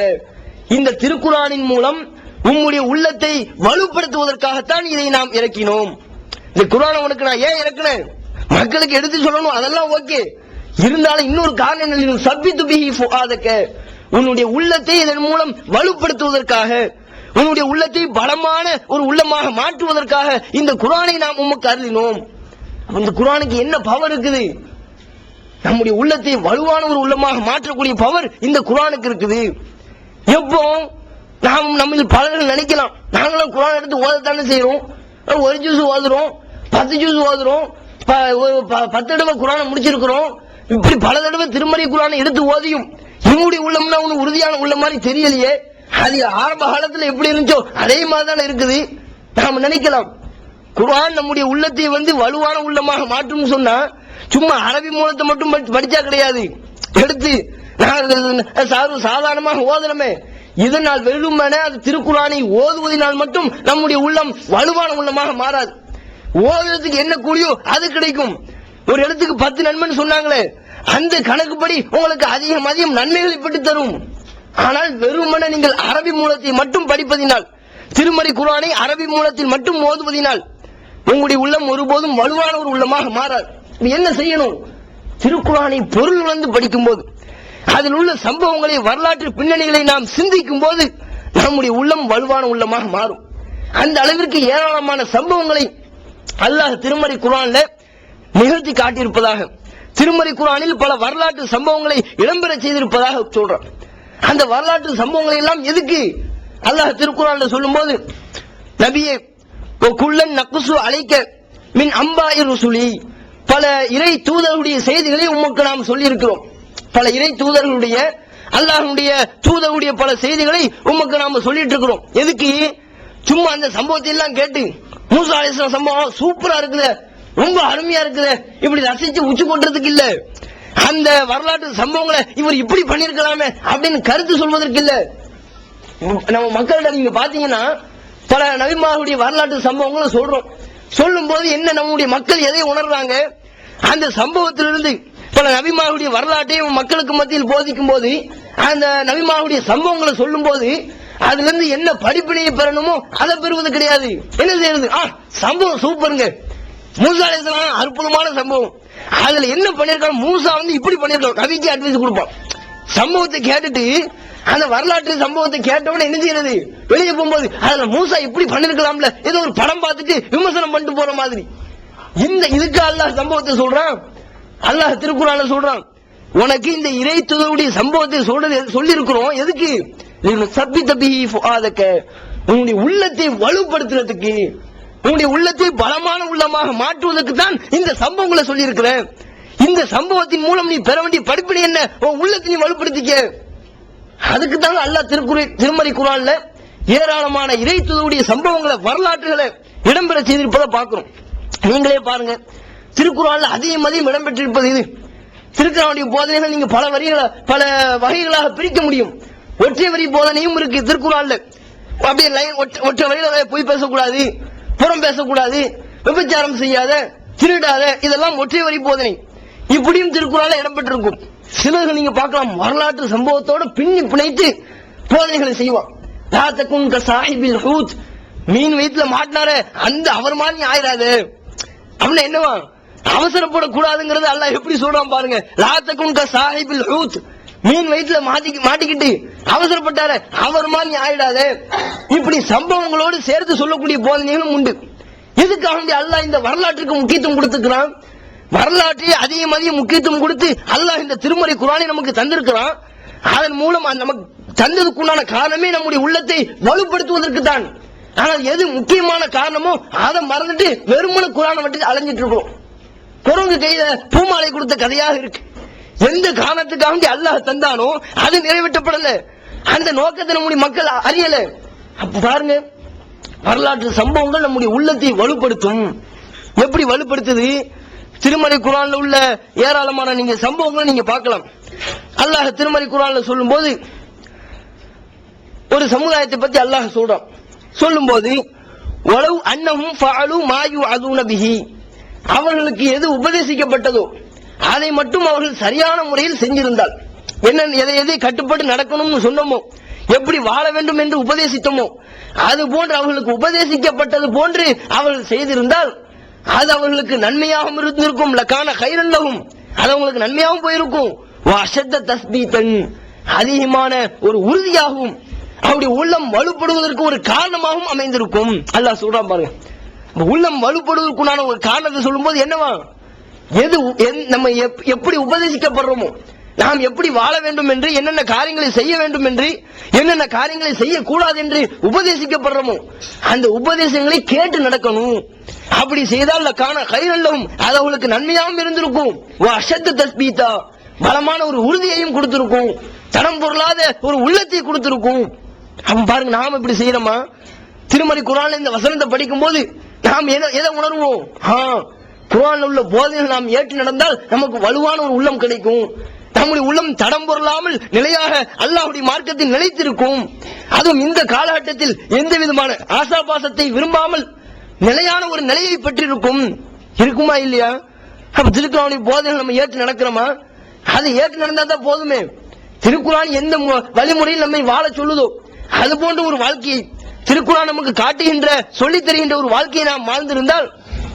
இந்த திருக்குர்ஆனின் மூலம் உம்முடைய உள்ளத்தை வலுப்படுத்துவதற்காகத்தான் இதை நாம் இறக்கினோம். இந்த குர்ஆனை உனக்கு நான் ஏன் இறக்கினேன்? மக்களுக்கு எடுத்து சொல்லணும், அதெல்லாம் ஓகே. இருந்தாலும் இன்னொரு காரணம் என்ன? லினுஸப்பிது பிஹி ஃபுஆதக, உன்னுடைய உள்ளத்தை இதன் மூலம் வலுப்படுத்துவதற்காக, உன்னுடைய உள்ளத்தை பலமான ஒரு உள்ளமாக மாற்றுவதற்காக இந்த குர்ஆனை நாம் உமக்கு அருளினோம். இந்த குர்ஆனுக்கு என்ன பவர் இருக்குது? நம்முடைய உள்ளத்தை வலுவான ஒரு உள்ளமாக மாற்றக்கூடிய பவர் இந்த குர்ஆனுக்கு இருக்குது. எப்போ நாம் நம்ம பலர்கள் நினைக்கலாம், நாங்களும் குர்ஆன் எடுத்து ஓதத்தானே செய்யறோம், ஒரு ஜூஸ் ஓதுறோம், 10 ஜூஸ் ஓதுறோம், 10 தடவை குர்ஆனை முடிச்சிருக்கிறோம், இப்படி பல தடவை திருமறை குர்ஆனை எடுத்து ஓதியும் நம்முடைய உள்ளம்னா ஒண்ணு உறுதியான உள்ள மாதிரி தெரியலையே, அது ஆரம்ப காலத்துல எப்படி இருந்துச்சோ அதே மாதிரி தானே இருக்குது. நாம நினைக்கலாம் குர்ஆன் நம்முடைய உள்ளத்தை வலுவான உள்ளமாக மாற்றும் சொன்னா சும்மா அரபி மூலத்தை மட்டும் படிச்சா கிடையாது. எடுத்து சாதாரணமாக ஓதனமே, இதனால் வெறுமனே அது திருக்குர்ஆனை ஓதுவதனால் மட்டும் நம்முடைய உள்ளம் வலுவான உள்ளமாக மாறாது. ஓதுறதுக்கு என்ன கூலியோ அது கிடைக்கும். ஒரு இடத்துக்கு 10 நன்மைன்னு சொன்னாங்களே, அந்த கணக்குப்படி உங்களுக்கு அதிகம் நன்மைகளை பெற்று தரும். ஆனால் வெறுமனே நீங்கள் அரபி மூலத்தை மட்டும் படிப்பதினால், திருமறை குர்ஆனை அரபி மூலத்தில் மட்டும் ஓதுவதினால் உங்களுடைய உள்ளம் ஒருபோதும் வலுவான ஒரு உள்ளமாக மாறாது. என்ன செய்யணும்? திருக்குர்ஆனை பொருள் உணர்ந்து படிக்கும் போது, அதில் உள்ள சம்பவங்களை, வரலாற்று பின்னணிகளை நாம் சிந்திக்கும் போது நம்முடைய உள்ளம் வலுவான உள்ளமாக மாறும். அந்த அளவிற்கு ஏராளமான சம்பவங்களை அல்லாஹ் திருமறை குர்ஆன்ல நிகழ்த்தி காட்டியிருப்பதாக, திருமறை குர்ஆனில் பல வரலாற்று சம்பவங்களை இடம்பெற செய்திருப்பதாக சொல்றான். அந்த வரலாற்று சம்பவங்களை எல்லாம் எதுக்கு அல்லாஹ் திருக்குர்ஆன்ல சொல்லும்போது, நபியே குல்லன் நக்ஸு அலைக்க மின் அம்பாஇ ருசுலி, பல இறை தூதர்களுடைய செய்திகளை உமக்கு நாம் சொல்லி இருக்கிறோம். பல இறை தூதர்களுடைய, அல்லாஹ்வுடைய தூதருடைய பல செய்திகளை உமக்கு நாம சொல்லிட்டு இருக்கிறோம். எதுக்கு? சும்மா அந்த சம்பவத்தை எல்லாம் கேட்டு, மூசா அலைஹிஸ்ஸலாம் சம்பவம் சூப்பரா இருக்குது, ரொம்ப அருமையா இருக்குது, இப்படி ரசிச்சு உச்சி கொண்டதுக்கு இல்ல. அந்த வரலாற்று சம்பவங்களை இவர் இப்படி பண்ணிருக்கலாமே அப்படின்னு கருத்து சொல்வதற்கு இல்ல. நம்ம மக்களிடம் நீங்க பாத்தீங்கன்னா பல நபிமார்களுடைய வரலாற்று சம்பவங்களை சொல்றோம். சொல்லும் போது என்ன நம்முடைய மக்கள் எதை உணர்றாங்க? அந்த சம்பவத்திலிருந்து பல நபிமார்களுடைய வரலாற்றை மக்களுக்கு மத்தியில் போதிக்கும் போது, அந்த நபிமார்களுடைய சம்பவங்களை சொல்லும் போது அதுல இருந்து என்ன படிப்பினையை பெறணுமோ அதை பெறுவது கிடையாது. என்ன செய்யறது? சம்பவம் சூப்பருங்க, மூசா அலைஹிஸ்ஸலாம் அற்புதமான சம்பவம், அதுல என்ன பண்ணிருக்காங்க, மூசா இப்படி பண்ணிருக்காங்க, நபிக்கு அட்வைஸ் கொடுப்பான். சம்பவத்தை கேட்டுட்டு அந்த வரலாற்று சம்பவத்தை கேட்டவன என்ன செய்யறது? வெளியே போகும்போது அதுல மூசா இப்படி பண்ணிருக்கலாம்ல, ஏதோ ஒரு படம் பார்த்துட்டு விமர்சனம் பண்ணிட்டு போற மாதிரி. இதுக்கு அல்லாஹ் சம்பவத்தை சொல்றான். அல்லாஹ் திருக்குர்ஆன்ல சொல்றான், உனக்கு இந்த இறை தூதருடைய சம்பவத்தை சொல்லி இருக்கிறோம். எதுக்கு? லினுஸப்பித பிஹி ஃபுஆதக, உன்னுடைய உள்ளத்தை வலுப்படுத்துறதுக்கு, உன்னுடைய உள்ளத்தை பலமான உள்ளமாக மாற்றுவதற்கு தான் இந்த சம்பவங்களை சொல்லி இருக்கிறேன். இந்த சம்பவத்தின் மூலம் நீ பெற வேண்டிய படிப்பினை என்ன? உன் உள்ளத்தை நீ வலுப்படுத்திக்க. அதுக்கு தாங்க அல்லாஹ் திருமறை குர்ஆன்ல ஏராளமான இறை தூதருடைய சம்பவங்களை, வரலாற்றுகளை இடம்பெற செய்திருப்பதை பார்க்கிறோம். நீங்களே பாருங்க, திருக்குர்ஆன்ல அதிகம் இடம்பெற்றிருப்பது இது. திருக்குர்ஆனுடைய போதனைகள் நீங்க பல வகைகளாக பிரிக்க முடியும். ஒற்றை வரி போதனையும் இருக்கு திருக்குர்ஆன்ல. அப்படியே லைன் ஒற்றை வரியில போய் பேசக்கூடாது, புறம் பேசக்கூடாது, விபச்சாரம் செய்யாத, திருடாத, இதெல்லாம் ஒற்றை வரி போதனை. இப்படியும் திருக்குர்ஆன்ல இடம்பெற்றிருக்கும். சிலர்கள் நீங்க பார்க்கலாம், வரலாற்று சம்பவத்தோட பின்னி பிணைத்து போதனைகளை செய்வான். லா தகுன் க சாஹிபில் ஹூத், மீன் வயிற்றுல மாட்டினாரு அந்த அவர் மாதிரி ஆயிராது, அப்படின்னா என்னவா? அவசரப்படக்கூடாதுங்கிறது அல்லாஹ் எப்படி சொல்றான் பாருங்க. லா தகுன் க சாஹிபில் ஹூத், மீன் வயிற்றுல மாட்டிக்கிட்டு அவசரப்பட்டார அவர் மாதிரி ஆயிடாத. இப்படி சம்பவங்களோடு சேர்த்து சொல்லக்கூடிய போதனைகளும் உண்டு. எதுக்காக அல்லாஹ் இந்த வரலாற்றுக்கு முக்கியத்துவம் கொடுத்துக்கிறான்? வரலாற்றை அதிகம் முக்கியத்துவம் கொடுத்து அல்லாஹ் இந்த திருமறை குர்ஆனை நமக்கு தந்திருக்கிறான். அதன் மூலம் நமக்கு தந்ததுக்குண்டான காரணமே நம்முடைய உள்ளத்தை வலுப்படுத்துவதற்கு தான். ஆனால் எது முக்கியமான காரணமோ அதை மறந்துட்டு வெறுமன குர்ஆனை விட்டு அலைஞ்சிட்டு இருக்கோம். குரங்கு கையில பூமாலை கொடுத்த கதையாக இருக்கு. எந்த காரணத்துக்காக அல்லாஹ் தந்தானோ அது நிறைவேற்றப்படல. அந்த நோக்கத்தை நம்முடைய மக்கள் அறியல. அப்ப பாருங்க, வரலாற்று சம்பவங்கள் நம்முடைய உள்ளத்தை வலுப்படுத்தும். எப்படி வலுப்படுத்துது? திருமறை குர்ஆன்ல உள்ள ஏராளமான நீங்க சம்பவங்களை நீங்க பார்க்கலாம். அல்லாஹ் திருமறை குர்ஆன்ல சொல்லும்போது ஒரு சமுதாயத்தை பத்தி அல்லாஹ் சொல்றான். சொல்லும்போது வலவ் அன்னஹும் ஃபஅலு மா யுஅதுன பிஹி, அவர்களுக்கு எது உபதேசிக்கப்பட்டதோ அதை மட்டும் அவர்கள் சரியான முறையில் செஞ்சிருந்தால், என்ன எதை கட்டுப்பட்டு நடக்கணும்னு சொன்னோமோ, எப்படி வாழ வேண்டும் என்று உபதேசித்தோமோ அது போன்று அவர்களுக்கு உபதேசிக்கப்பட்டது போன்று அவர்கள் செய்திருந்தால் அது அவர்களுக்கு நன்மையாகவும் இருந்திருக்கும். லகான கைரன் லஹும், அது அவங்களுக்கு நன்மையாகவும் போயிருக்கும். வஅஷத்த தஸ்பீதன், அதிகமான ஒரு உறுதியாகவும் அவருடைய உள்ளம் வலுப்படுவதற்கு ஒரு காரணமாகவும் அமைந்திருக்கும். அல்லாஹ் சொல்றான் பாருங்க. உள்ளம் வலுப்படுவதற்குண்டான ஒரு காரணத்தை சொல்லும்போது என்னவா? எது நம்ம எப்படி உபதேசிக்கப்படுறோமோ, நாம் எப்படி வாழ வேண்டும் என்று, என்னென்ன காரியங்களை செய்ய வேண்டும் என்று, என்னென்ன காரியங்களை செய்யக்கூடாது என்று உபதேசிக்கப்படுறோமோ அந்த உபதேசங்களை கேட்டு நடக்கணும். அப்படி செய்தால் லகான கைரல்லவும், அது அவங்களுக்கு நன்மையாகவும் இருந்திருக்கும். வஅஷத்த தஸ்பீதா, பலமான ஒரு உறுதியையும் கொடுத்திருக்கும். தடம் பொருளாத ஒரு உள்ளத்தை கொடுத்திருக்கும். அவன் பாருங்க, நாம் இப்படி செய்யறோமா? திருமறை குர்ஆன்ல இந்த வசனத்தை படிக்கும் போது நாம் எதை உணர்வோம்? குர்ஆன்ல உள்ள போதனைகள் நாம் ஏற்று நடந்தால் நமக்கு வலுவான ஒரு உள்ளம் கிடைக்கும். நம்முடைய உள்ளம் தடம் பொருளாமல் நிலையாக அல்லாஹ்வுடைய மார்க்கத்தில் நிலைத்திருக்கும். அதுவும் இந்த காலகட்டத்தில் எந்த விதமான ஆசாபாசத்தை விரும்பாமல் நிலையான ஒரு நிலையை பெற்றிருக்கும். இருக்குமா இல்லையா? அப்ப திருக்குர்ஆனுடைய போதனைகள் நம்ம ஏற்று நடக்கிறோமா? அதை ஏற்று நடந்தா தான் போதுமே. திருக்குர்ஆன் எந்த வழிமுறையில் நம்மை வாழ சொல்லுதோ அது போன்ற ஒரு வாழ்க்கையை திருக்குர்ஆன் நமக்கு காட்டுகின்ற, சொல்லித் தருகின்ற ஒரு வாழ்க்கையை நாம் வாழ்ந்திருந்தால்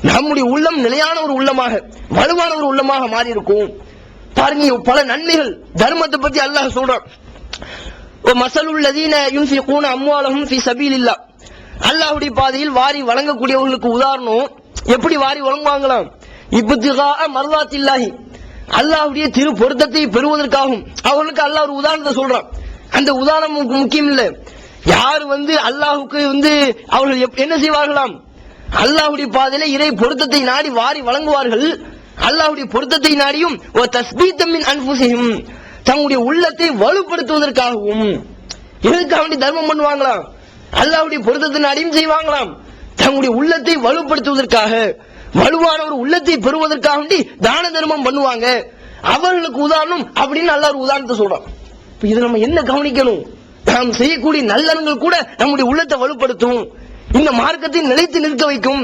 நம்முடைய உள்ளம் நிலையான ஒரு உள்ளமாக, வலுவான ஒரு உள்ளமாக மாறி இருக்கும். பாருங்க, பல நன்மைகள் தர்மத்தை பத்தி அல்லாஹ் சொல்றான். மஸலுல் லதீன யுன்ஃபிகூன அம்வாலஹும் ஃபீ ஸபீலில்லாஹ், அல்லாஹ்வுடைய பாதையில் வாரி வழங்கக்கூடியவர்களுக்கு உதாரணம் எப்படி வாரி வழங்குவாங்களாம்? இப்திகா மர்தாத்தில்லாஹி, அல்லாஹ்வுடைய திரு பொருத்தத்தை பெறுவதற்காகவும் அவர்களுக்கு அல்லாஹ் ஒரு உதாரணத்தை சொல்றான். அந்த உதாரணம் முக்கியம் இல்லை. யார் அல்லாஹ்வுக்கு அவர்கள் என்ன செய்வார்களாம்? அல்லாஹ்வுடைய பாதையில இறை பொருத்தத்தை நாடி வாரி வழங்குவார்கள். அல்லாஹ்வுடைய பொருத்தத்தை நாடியும் தஸ்பீத்தம் மின் அன்ஃபுஸிஹிம், தங்களுடைய உள்ளத்தை வலுப்படுத்துவதற்காகவும். எதுக்காக தர்மம் பண்ணுவாங்களாம்? அல்லாஹ்வுடைய பொருத்தத்தை நாடியும் செய்வாங்களாம். தங்களுடைய உள்ளத்தை வலுப்படுத்துவதற்காக, வலுவான ஒரு உள்ளத்தை பெறுவதற்காக தான தர்மம் பண்ணுவாங்க. அவர்களுக்கு உதாரணம் அப்படின்னு அல்லாஹ் ஒரு உதாரணத்தை சொல்றான். இது நம்ம என்ன கவனிக்கணும்? நாம் செய்யக்கூடிய நல்லறங்கள் கூட நம்முடைய உள்ளத்தை வலுப்படுத்தும், இந்த மார்க்கத்தை நிலைத்து நிற்க வைக்கும்.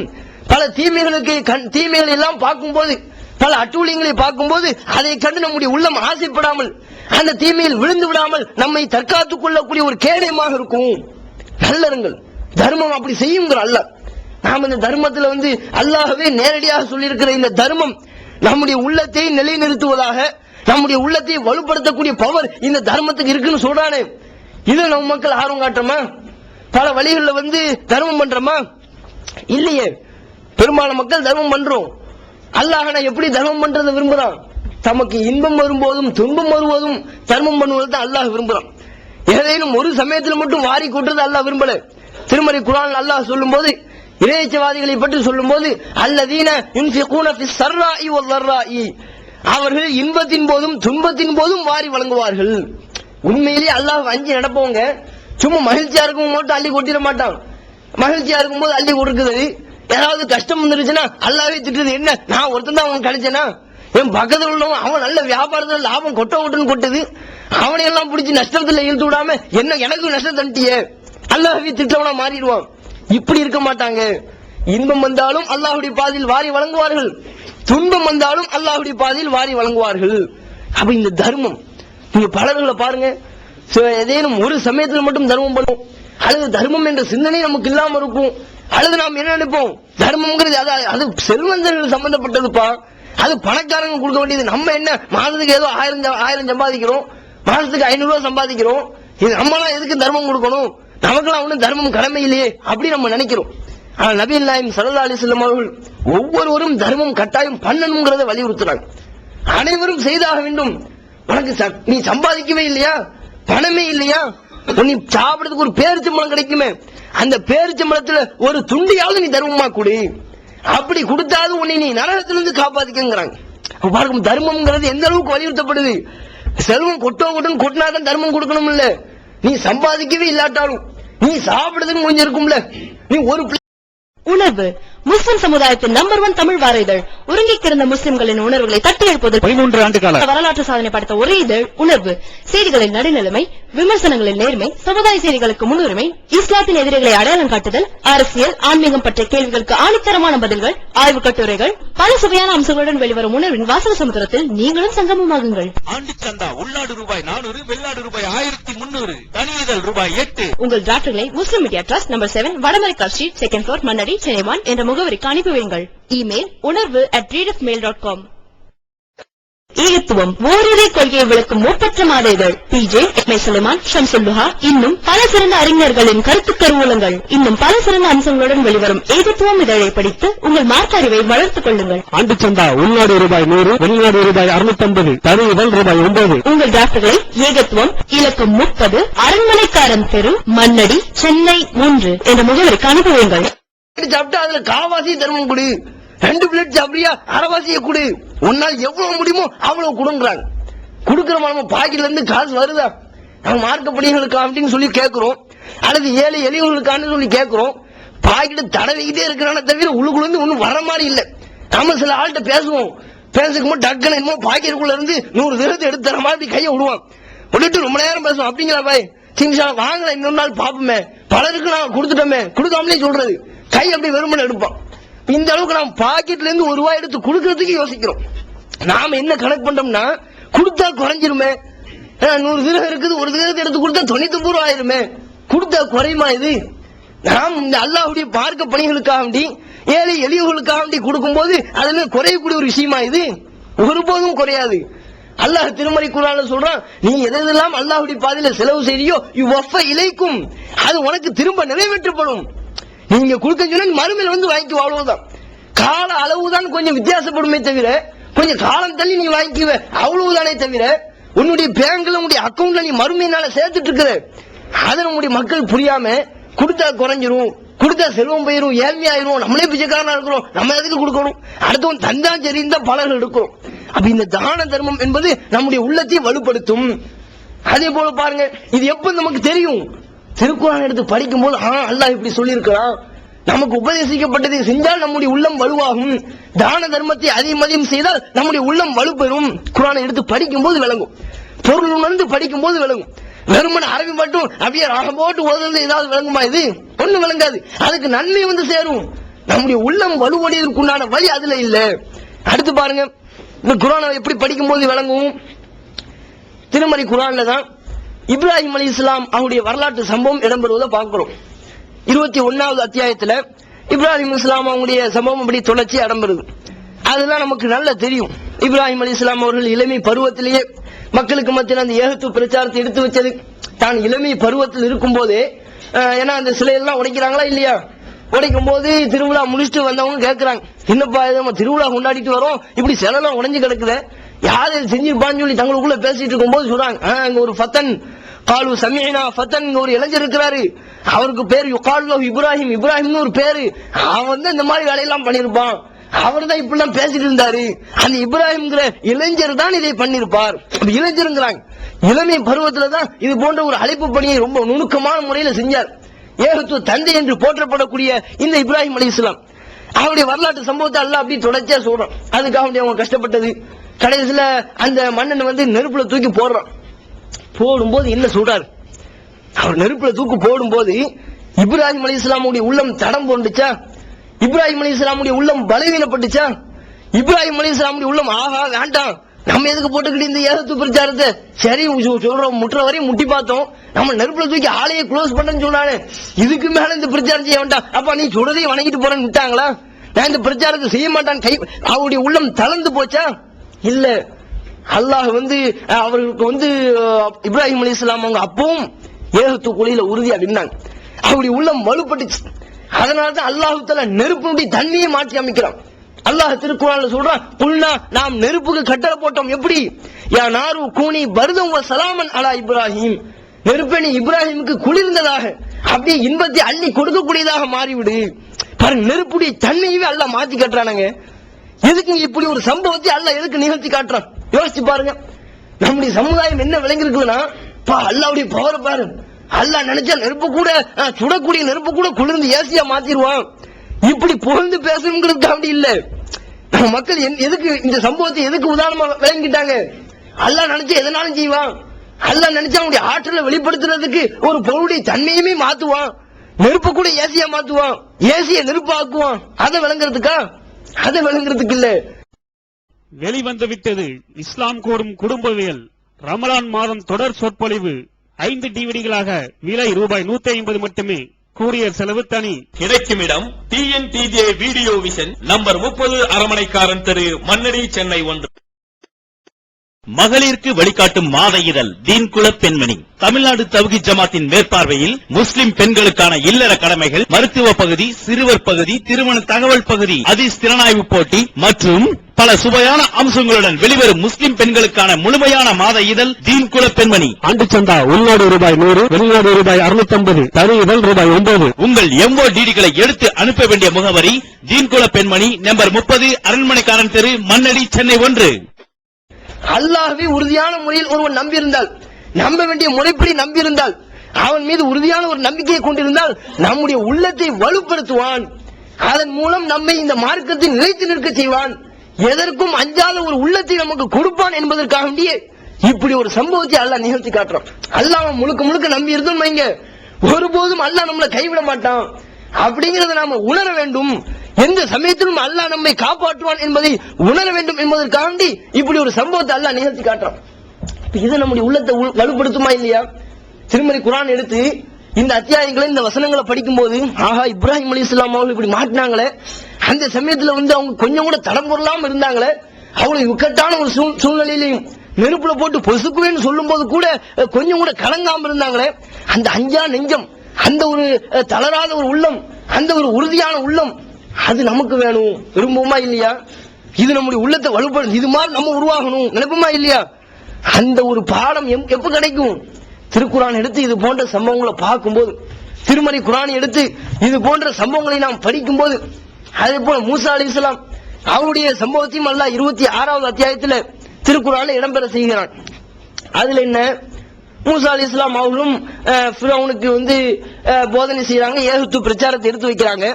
பல தீமைகளை எல்லாம் பார்க்கும்போது, பல அட்டூழியங்களை பார்க்கும்போது அதை கண்டு நம்முடைய உள்ளம் ஆசைப்படாமல், அந்த தீமையில் விழுந்து விடாமல் நம்மை தற்காத்துக் கொள்ளக்கூடிய ஒரு கேடயமாக இருக்கும் நல்லறங்கள். தர்மம் அப்படி செய்யுங்கிற அல்லாஹ். நாம் இந்த தர்மத்தில் அல்லாஹ்வே நேரடியாக சொல்லியிருக்கிற இந்த தர்மம் நம்முடைய உள்ளத்தை நிலைநிறுத்துவதாக, நம்முடைய உள்ளத்தை வலுப்படுத்தக்கூடிய பவர் இந்த தர்மத்துக்கு இருக்குன்னு சொல்றானே. இது நம்ம மக்கள் ஆர்வம் காட்டுறோமா? பல வழிகளில் தர்மம் பண்றோமா? இல்லையே. பெரும்பாலான மக்கள் தர்மம் பண்றோம். அல்லாஹ் எப்படி தர்மம் பண்றதை விரும்புறான்? தமக்கு இன்பம் வரும்போதும் துன்பம் வருவதும் தர்மம் பண்ணுவது தான் அல்லாஹ் விரும்புறான். ஏதேனும் ஒரு சமயத்தில் மட்டும் வாரி கூட்டுறது அல்லாஹ் விரும்பல. திருமறை குர்ஆன் அல்லாஹ் சொல்லும்போது, இறைச்சவாதிகளை பற்றி சொல்லும்போது, அல்லதீன யுன்ஃபிகூன ஃபிஸ் ஸர்ராஇ வல் ضர்ராஇ, அவர்கள் இன்பத்தின் போதும் துன்பத்தின் போதும் வாரி வழங்குவார்கள். உண்மையிலேயே அல்லாஹ் அஞ்சி நடப்பவங்க சும்மா மகிழ்ச்சியா இருக்கும் மட்டும் அள்ளி கொட்டிட மாட்டான். மகிழ்ச்சியா இருக்கும் போது அள்ளி கொடுக்குறது, ஏதாவது கஷ்டம் வந்துருச்சுன்னா அல்லாஹ்வே திட்டுறது. என்ன, நான் ஒருத்தன் தான் அவன் கிடைச்சேனா? என் பக்கத்தில் உள்ளவன் அவன் நல்ல வியாபாரத்தில் லாபம் கொட்டுன்னு கொட்டுது, அவனை எல்லாம் பிடிச்சி நஷ்டத்துல இழுத்து விடாம என்ன எனக்கு நஷ்டம் தண்டியே, அல்லாஹ்வே திட்டவனா மாறிடுவான். இப்படி இருக்க மாட்டாங்க. இன்பம் வந்தாலும் அல்லாஹ்வுடைய பாதையில் வாரி வழங்குவார்கள், துன்பம் வந்தாலும் அல்லாஹ்வுடைய பாதையில் வாரி வழங்குவார்கள். அப்ப இந்த தர்மம், நீங்க பலர்களை பாருங்க, ஏதேனும் ஒரு சமயத்தில் மட்டும் தர்மம் பண்ணும், அல்லது தர்மம் என்ற சிந்தனை நமக்கு இல்லாம இருக்கும். அல்லது நாம் என்ன நினைப்போம், தர்மம்ங்கிறது அது செல்வந்தர்கள் சம்பந்தப்பட்டதுப்பா, அது பணக்காரங்க கொடுக்க வேண்டியது. நம்ம என்ன மாதத்துக்கு ஏதோ 1000 சம்பாதிக்கிறோம், மாதத்துக்கு 500 ரூபாய் சம்பாதிக்கிறோம், இது நம்மளாம் எதுக்கு தர்மம் கொடுக்கணும், நமக்கெல்லாம் ஒன்றும் தர்மம் கடமை இல்லையே அப்படி நம்ம நினைக்கிறோம். ஆனா நபிகள் நாயகம் ஸல்லல்லாஹு அலைஹி வஸல்லம் அவர்கள் ஒவ்வொருவரும் தர்மம் கட்டாயம் பண்ணணுங்கிறத வலியுறுத்துறாங்க. அனைவரும் செய்தாக வேண்டும். உனக்கு நீ சம்பாதிக்கவே இல்லையா, பணமே இல்லையா, நீ சாப்பிடுறதுக்கு ஒரு பேரிச்சம்பழம் கிடைக்குமே, அந்த பேரிச்சம்பழத்துல ஒரு துண்டியாவது நீ தர்மமா கொடு, அப்படி கொடுத்தாவது உன்னை நீ நரகத்திலிருந்து காப்பாத்திக்கிறாங்க. பாருங்க தர்மம்ங்கிறது எந்த அளவுக்கு வலியுறுத்தப்படுது. செல்வம் கொட்டினாதான் தர்மம் கொடுக்கணும் இல்ல, நீ சம்பாதிக்கவே இல்லாட்டாலும் நீ சாப்பிடுறதுக்கு கொஞ்சம் இருக்கும்ல, நீ ஒரு உணர்வு முஸ்லிம் சமுதாயத்தின் நம்பர் 1 தமிழ் வார இதழ். உறங்கி கிடந்த முஸ்லிம்களின் உணர்வுகளை தட்டி எழுப்புவதற்கு 13 ஆண்டு கால வரலாற்று சாதனை படைத்த ஒரே இதழ் உணர்வு. செய்திகளின் நடுநிலைமை, விமர்சனங்களின் நேர்மை, சமுதாய செய்திகளுக்கு முன்னுரிமை, இஸ்லாத்தின் எதிரிகளை அடையாளம் காட்டுதல், அரசியல், ஆன்மீகம் பற்றிய கேள்விகளுக்கு ஆணித்தரமான பதில்கள், ஆய்வு கட்டுரைகள், பல சுவையான அம்சங்களுடன் வெளிவரும் உணர்வின் வாசக சமுத்திரத்தில் நீங்களும் சங்கமமாகுங்கள். ஆண்டு சந்தா உள்நாடு ரூபாய் 400, வெளிநாடு ரூபாய் 1300, தனியதழ் ரூபாய் 8. உங்கள் டிராஃப்ட்களை முஸ்லிம் மீடியா ட்ரஸ்ட் நம்பர் 7 வடமரைக்கா street, 2nd floor, Mannady, Chennai 1 என்ற முகவரிக்கு அனுப்பி வையுங்கள். Email unarvu@readofmail.com. ஏகத்துவம் ஓரிரை கொள்கையை விளக்கும் மூப்பற்ற மாத இதழ். PJ சுலைமான், ஷம்சுல்லுஹா, இன்னும் பல சிறந்த அறிஞர்களின் கருத்து கருவூலங்கள், இன்னும் பல சிறந்த அம்சங்களுடன் வெளிவரும் ஏகத்துவம் இதழை படித்து உங்கள் மார்க்க அறிவை வளர்த்துக் கொள்ளுங்கள். ஆண்டு சந்தா உள்நாடு ரூபாய் 100, வெளிநாடு ரூபாய் 650, தனியதழ் ரூபாய் 9. உங்கள் டிராஃப்ட்களை ஏகத்துவம் இலக்கம் 30 அரண்மனைக்காரன் தெரு, மன்னடி, சென்னை 3 என்ற முகவரிக்கு அனுப்பி வையுங்கள். சாப்பிட்டா அதுல காவாசி தர்மம் கொடு, 2 பிளேட் சாப்பிடியா அரைவாசியை கொடு, உன்னால் எவ்வளவு முடியுமோ அவ்வளவு கொடுங்கிறாங்க. கொடுக்கிறோமா, நம்ம பாக்கெட்ல இருந்து காசு வருதா, நம்ம மார்க்க பணிகளுக்கு அப்படின்னு சொல்லி கேட்கிறோம், அல்லது ஏழை எளியவர்களுக்கான சொல்லி கேட்கிறோம். பாக்கெட்டு தடவிக்கிட்டே இருக்கிறான தவிர உள்ளுக்குள்ள இருந்து ஒன்னும் வர மாதிரி இல்ல. நம்ம சில ஆள்கிட்ட பேசுவோம், பேசுக்கும் டக்குன்னு என்னமோ பாக்கெட்டுக்குள்ள இருந்து 100 திரத்தை எடுத்து தர மாதிரி கையை விடுவான், விட்டுட்டு ரொம்ப நேரம் பேசுவோம். அப்படிங்களா பாய் சிங்ஷா வாங்கல, இன்னொரு நாள் பாப்போமே, பலருக்கு நான் கொடுத்துட்டோமே, கொடுக்காமலே சொல்றது, கை அப்படி வெறுமனை எடுப்பான். இந்த அளவுக்கு நாம் பாக்கெட்ல இருந்து 1 ரூபாய் எடுத்து கொடுக்கறதுக்கு யோசிக்கிறோம். நாம என்ன கணக்கு பண்ணோம்னா, கொடுத்தா குறைஞ்சிருமே, 100 திரகம் இருக்குது, 1 திரகத்தை எடுத்து கொடுத்தா 99 ரூபாய் ஆயிருமே, கொடுத்தா குறையுமா இது? நாம் இந்த அல்லாஹ்வுடைய பார்க்க பணிகளுக்காக வேண்டி, ஏழை எளியவர்களுக்காக வேண்டி கொடுக்கும் போது அதுல குறையக்கூடிய ஒரு விஷயமா இது? ஒருபோதும் குறையாது. அல்லாஹ் திருமறை குர்ஆன்ல சொல்றான், நீ எதெல்லாம் அல்லாஹ்வுடைய பாதையில செலவு செய்யறியோ யுவஃப இலைக்கும், அது உனக்கு திரும்ப நிறைவேற்றப்படும். நீங்க கொடுக்க சொன்னா மறுமையில வந்து வாங்கிக்கு, அவ்வளவுதான். கால அளவுதான் கொஞ்சம் வித்தியாசப்படுமே தவிர, கொஞ்சம் காலம் தள்ளி நீ வாங்கிக்குவ, அவ்வளவுதானே தவிர உன்னுடைய பேங்க்ல உன்னுடைய அக்கௌண்ட்ல நீ மறுமையினால சேர்த்துட்டு இருக்கிற, அதை நம்முடைய மக்கள் புரியாம கொடுத்தா குறைஞ்சிரும், கொடுத்தா செல்வம் போயிரும், ஏழ்மையாயிரும், நம்மளே பிச்சைக்காரனா இருக்கிறோம், நம்ம எதுக்கு கொடுக்கணும், அடுத்தவன் தந்தா சரிந்த பலர்கள் எடுக்கிறோம். அப்ப இந்த தான தர்மம் என்பது நம்முடைய உள்ளத்தை வலுப்படுத்தும். அதே போல பாருங்க, இது எப்ப நமக்கு தெரியும்? திருக்குர்ஆன் எடுத்து படிக்கும் போது அல்லாஹ் இப்படி சொல்லி இருக்கிறான், நமக்கு உபதேசிக்கப்பட்டதை செஞ்சால் நம்முடைய உள்ளம் வலுவாகும், தான தர்மத்தை அதிகம் செய்தால் நம்முடைய உள்ளம் வலுப்பெறும். குர்ஆனை எடுத்து படிக்கும் போது விளங்கும், பொருள் உணர்ந்து படிக்கும் போது விளங்கும். வெறுமன அரபி மட்டும் அப்படியே ராகம் போட்டு ஓதுறது ஏதாவது விளங்குமா? இது ஒண்ணு விளங்காது. அதுக்கு நன்மை வந்து சேரும். நம்முடைய உள்ளம் வலுவடைவதற்குண்டான வழி அதுல இல்ல. அடுத்து பாருங்க, இந்த குர்ஆனை எப்படி படிக்கும் போது விளங்கும்? திருமறை குர்ஆன்ல தான் இப்ராஹிம் அலைஹிஸ்ஸலாம் அவருடைய வரலாற்று சம்பவம் இடம்பெறுவதை பார்க்கிறோம். 21வது அத்தியாயத்துல இப்ராஹிம் அலைஹிஸ்ஸலாம் அவங்களுடைய சம்பவம் அப்படி தொடர்ச்சி இடம்பெறுது. அதெல்லாம் நமக்கு நல்லா தெரியும். இப்ராஹிம் அலைஹிஸ்ஸலாம் அவர்கள் இளமை பருவத்திலேயே மக்களுக்கு மத்தியில் அந்த ஏகத்துவ பிரச்சாரத்தை எடுத்து வச்சது தான் இளமை பருவத்தில் இருக்கும் போதே. ஏன்னா அந்த சிலையெல்லாம் உடைக்கிறாங்களா இல்லையா? உடைக்கும் போது திருவிழா முடிச்சுட்டு வந்தவங்க கேட்கிறாங்க, என்னப்பா நம்ம திருவிழா கொண்டாடிட்டு வரோம், இப்படி சிலைலாம் உடைஞ்சு கிடக்குது, யாரு செஞ்சிருப்பான்னு சொல்லி தங்களுக்குள்ள பேசிட்டு இருக்கும் போது சொல்றாங்க, அங்க ஒரு ஃபத்தன் காலு சமீனா ஃபத்தன், ஒரு இளைஞர் இருக்கிறாரு, அவருக்கு பேர் யுகாலு இப்ராஹிம், இப்ராஹிம்னு ஒரு பேரு, அவன் வந்து இந்த மாதிரி வேலையெல்லாம் பண்ணிருப்பான், அவர் தான் இப்படிலாம் பேசிட்டு இருந்தாரு, அந்த இப்ராஹிம்ங்கிற இளைஞர் தான் இதை பண்ணிருப்பார். இளைஞருங்கிறாங்க, இளமை பருவத்துல தான் இது போன்ற ஒரு அழைப்பு பணியை ரொம்ப நுணுக்கமான முறையில செஞ்சார். ஏகத்துவ தந்தை என்று போற்றப்படக்கூடிய இந்த இப்ராஹிம் அலைஹிஸ்ஸலாம் அவருடைய வரலாற்று சம்பவத்தை அல்லாஹ் அப்படி தொடர்ச்சியா சொல்றான். அதுக்காக அவங்க கஷ்டப்பட்டது, கடைசியில அந்த மன்னன் வந்து நெருப்புல தூக்கி போடுறான். போடும்போது என்ன சொல்றாரு, அவர் நெருப்புல தூக்கி போடும்போது இப்ராஹிம் அலைஹிஸ்ஸலாமுடைய உள்ளம் தடம் போண்டுச்சா? இப்ராஹிம் அலைஹிஸ்ஸலாமுடைய உள்ளம் பலவீனப்பட்டுச்சா? இப்ராஹிம் அலைஹிஸ்ஸலாமுடைய உள்ளம் ஆஹா வேண்டாம் நம்ம எதுக்கு போட்டுக்கிட்டு இந்த ஏகத்து பிரச்சாரத்தை? சரி சொல்றோம், முற்ற வரையும் முட்டி பார்த்தோம், நம்ம நெருப்புல தூக்கி ஆளையே க்ளோஸ் பண்ணன்னு சொன்னானே, இதுக்கு மேல இந்த பிரச்சாரம் செய்ய வேண்டாம். அப்ப நீ சொல்றதையும் வணங்கிட்டு போறேன்னு விட்டாங்களா? நான் இந்த பிரச்சாரத்தை செய்ய மாட்டான் கை அவருடைய உள்ளம் தளர்ந்து போச்சா? இல்ல, அல்லாஹ் அவர்களுக்கு இப்ராஹிம் அலைஹிஸ்ஸலாம் அவங்க அப்பவும் ஏகத்து கொலையில உறுதியா நின்னாங்க. அவருடைய உள்ளம் வலுப்பட்டுச்சு. அதனாலதான் அல்லாஹ் தஆலா நெருப்புடைய தன்மையை மாற்றி அமைக்கிறான். அல்லாஹ் திருக்குர்ஆன்ல சொல்றான், புல்னா நாம் நெருப்புக்கு கட்டளை போட்டோம். எப்படி? யா நாரு கூனி பர்தம் வ சலாமன் அலா இப்ராஹிம், நெருப்பே நீ இப்ராஹிமுக்கு குளிர்ந்ததாக, அப்படியே இன்பத்தை அள்ளி கொடுக்கக்கூடியதாக மாறிவிடு. பாருங்க, நெருப்புடைய தன்மையவே அல்லாஹ் மாத்தி காட்டுறானுங்க. எதுக்கு இப்படி ஒரு சம்பவத்தை அல்லாஹ் எதுக்கு நிகழ்த்தி காட்டுறான்? யோசிச்சு பாருங்க. நம்முடைய சமுதாயம் என்ன விளங்கிருக்குன்னா, அல்லாஹ்வுடைய பவரை பாரு. அல்லாஹ் நினைச்சா நெருப்பு கூட சுடக்கூடிய நெருப்பு கூட குளிர்ந்து ஏசியா மாத்திடுவான். இப்படி புகழ்ந்து பேசணுங்கிறதுக்காண்டி இல்ல. நம்ம மக்கள் எதுக்கு இந்த சம்பவத்தை எதுக்கு உதாரணமா விளங்கிட்டாங்க? அல்லாஹ் நினைச்சா எதனாலும் செய்வான். அல்லாஹ் நினைச்சா அவனுடைய ஆற்றலை வெளிப்படுத்துறதுக்கு ஒரு பொருளுடைய தன்மையுமே மாத்துவான். நெருப்பு கூட ஏசியா மாத்துவான், ஏசிய நெருப்பாக்குவான். அதை விளங்குறதுக்கா? அதை விளங்குறதுக்கு இல்ல. வெளிவந்து விட்டது இஸ்லாம் கூறும் குடும்பவியல் ரமலான் மாதம் தொடர் சொற்பொழிவு 5 டிவிடிகளாக விலை ரூபாய் 150 மட்டுமே. கூரியர் செலவு தனி. கிடைக்கும் இடம் TNTJ வீடியோ விஷன், நம்பர் 30, அரமனைக்காரன் தெரு, மண்ணடி, சென்னை 1. மகளிருக்கு வழிகாட்டும் மாத இதழ் தீன்குல பெண்மணி. தமிழ்நாடு தவ்ஹீத் ஜமாத்தின் மேற்பார்வையில் முஸ்லிம் பெண்களுக்கான இல்லற கடமைகள், மருத்துவ பகுதி, சிறுவர் பகுதி, திருமண தகவல் பகுதி, ஹதீஸ் திறனாய்வு போட்டி மற்றும் பல சுவையான அம்சங்களுடன் வெளிவரும் முஸ்லிம் பெண்களுக்கான முழுமையான மாத இதழ் தீன்குல பெண்மணி. ஆண்டு சந்தா உள்நாடு ரூபாய் 100, வெளிநாடு ரூபாய் 650, தனி இதழ் ரூபாய் 9. உங்கள் MODDகளை எடுத்து அனுப்ப வேண்டிய முகவரி தீன்குல பெண்மணி, நம்பர் 30, அரண்மனைக்காரன் தெரு, மண்ணடி, சென்னை 1. அல்லாஹ்வை உறுதியான முறையில் ஒருவன் நம்பியிருந்தால், நம்ப வேண்டிய முறைப்படி நம்பியிருந்தால், அவன் மீது உறுதியான ஒரு நம்பிக்கையை கொண்டிருந்தால் நம்முடைய உள்ளத்தை வலுப்படுத்துவான். அதன் மூலம் நம்மை இந்த மார்க்கத்தில் நிலைத்து நிற்க செய்வான். எதற்கும் அஞ்சாத ஒரு உள்ளத்தை நமக்கு கொடுப்பான் என்பதற்காக இப்படி ஒரு சம்பவத்தை அல்லாஹ் நிகழ்த்தி காட்டுறான். அல்லாஹ் முழுக்க முழுக்க நம்பி இருந்தோம் வைங்க, ஒருபோதும் அல்லாஹ் நம்மளை கைவிட மாட்டான் அப்படிங்கறத நாம உணர வேண்டும். எந்த சமயத்திலும் அல்லாஹ் நம்மை காப்பாற்றுவான் என்பதை உணர வேண்டும் என்பதற்காண்டி இப்படி ஒரு சம்பவத்தை அல்லாஹ் நிகழ்த்தி காட்டுறான். இது நம்முடைய உள்ளத்தை வலுப்படுத்துமா இல்லையா? திருமறை குர்ஆன் எடுத்து இந்த அத்தியாயங்களை இந்த வசனங்களை படிக்கும் போது, ஆஹா, இப்ராஹிம் அலைஹிஸ்ஸலாம் அவர்கள் இப்படி மாட்டினாங்களே, அந்த சமயத்துல அவங்க கொஞ்சம் கூட தடம் பொருளாம இருந்தாங்களே, அவங்களுக்கு இக்கட்டான ஒரு சூழ்நிலையிலையும் நெருப்புல போட்டு பொசுக்குவேன்னு சொல்லும் போது கூட கொஞ்சம் கூட கலங்காம இருந்தாங்களே, அந்த அஞ்சா நெஞ்சம், அந்த ஒரு தளராத ஒரு உள்ளம், அந்த ஒரு உறுதியான உள்ளம், அது நமக்கு வேணும். விரும்புமா இல்லையா? இது நம்முடைய உள்ளத்தை வலுப்படுத்தும். இது மாதிரி நம்ம உருவாகணும் நினைப்போமா இல்லையா? அந்த ஒரு பாடம் எப்ப கிடைக்கும்? திருக்குர்ஆன் எடுத்து இது போன்ற சம்பவங்களை பார்க்கும்போது, திருமறை குர்ஆன் எடுத்து இது போன்ற சம்பவங்களை நாம் படிக்கும் போது, அதே போல மூசா அலைஹிஸ்ஸலாம் அவருடைய சம்பவத்தையும் அல்லாஹ் 26வது அத்தியாயத்தில் திருக்குர்ஆன்ல இடம்பெற செய்கிறான். அதுல என்ன, மூசா அலைஹிஸ்ஸலாம் அவர்களும் ஃபிரௌனுக்கு போதனை செய்யறாங்க, ஏகத்து பிரச்சாரத்தை எடுத்து வைக்கிறாங்க.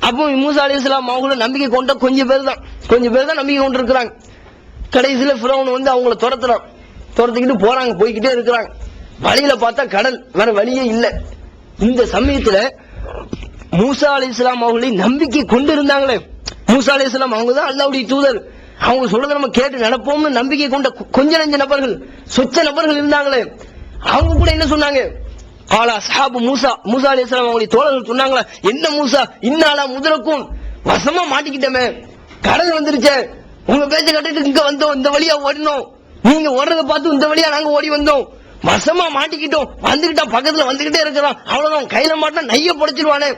அப்போ மூசா அலைஹிஸ்ஸலாம் அவங்களும் நம்பிக்கை கொண்ட கொஞ்சம் பேர் தான் நம்பிக்கை கொண்டு இருக்கிறாங்க. கடைசியில ஃபிரௌன் அவங்கள துரத்திக்கிட்டு போறாங்க, போய்கிட்டே இருக்கிறாங்க. வழியில பார்த்தா கடல், வேற வழியே இல்ல. இந்த சமயத்துல மூசா அலைஹிஸ்ஸலாம் அவர்களை நம்பிக்கை கொண்டு இருந்தாங்களே, மூசா அலைஹிஸ்ஸலாம் அவங்க தான் அல்லாஹ்வுடைய தூதர், அவங்க சொல்றதை நம்ம கேட்டு நடப்போம்னு நம்பிக்கை கொண்ட கொஞ்ச நெஞ்ச நபர்கள், சொச்ச நபர்கள் இருந்தாங்களே, அவங்க கூட என்ன சொன்னாங்க? காலா சஹாபு மூசா, மூசா அலைஹிஸ்ஸலாம் அவங்களுடைய தோழர்கள் சொன்னாங்களா, என்ன மூசா, இன்னாலா முதலக்கும், வசமா மாட்டிக்கிட்டமே, கடல் வந்துருச்சே, உங்க பேச்ச கட்டிட்டு இங்க வந்தோம், இந்த வழியா ஓடினோம், நீங்க ஓடுறத பார்த்து இந்த வழியா நாங்க ஓடி வந்தோம், வசமா மாட்டிக்கிட்டோம், வந்துகிட்டா பக்கத்துல வந்துகிட்டே இருக்கிறான், அவ்வளவுதான், கையில மாட்டா நைய புடைச்சிருவானே,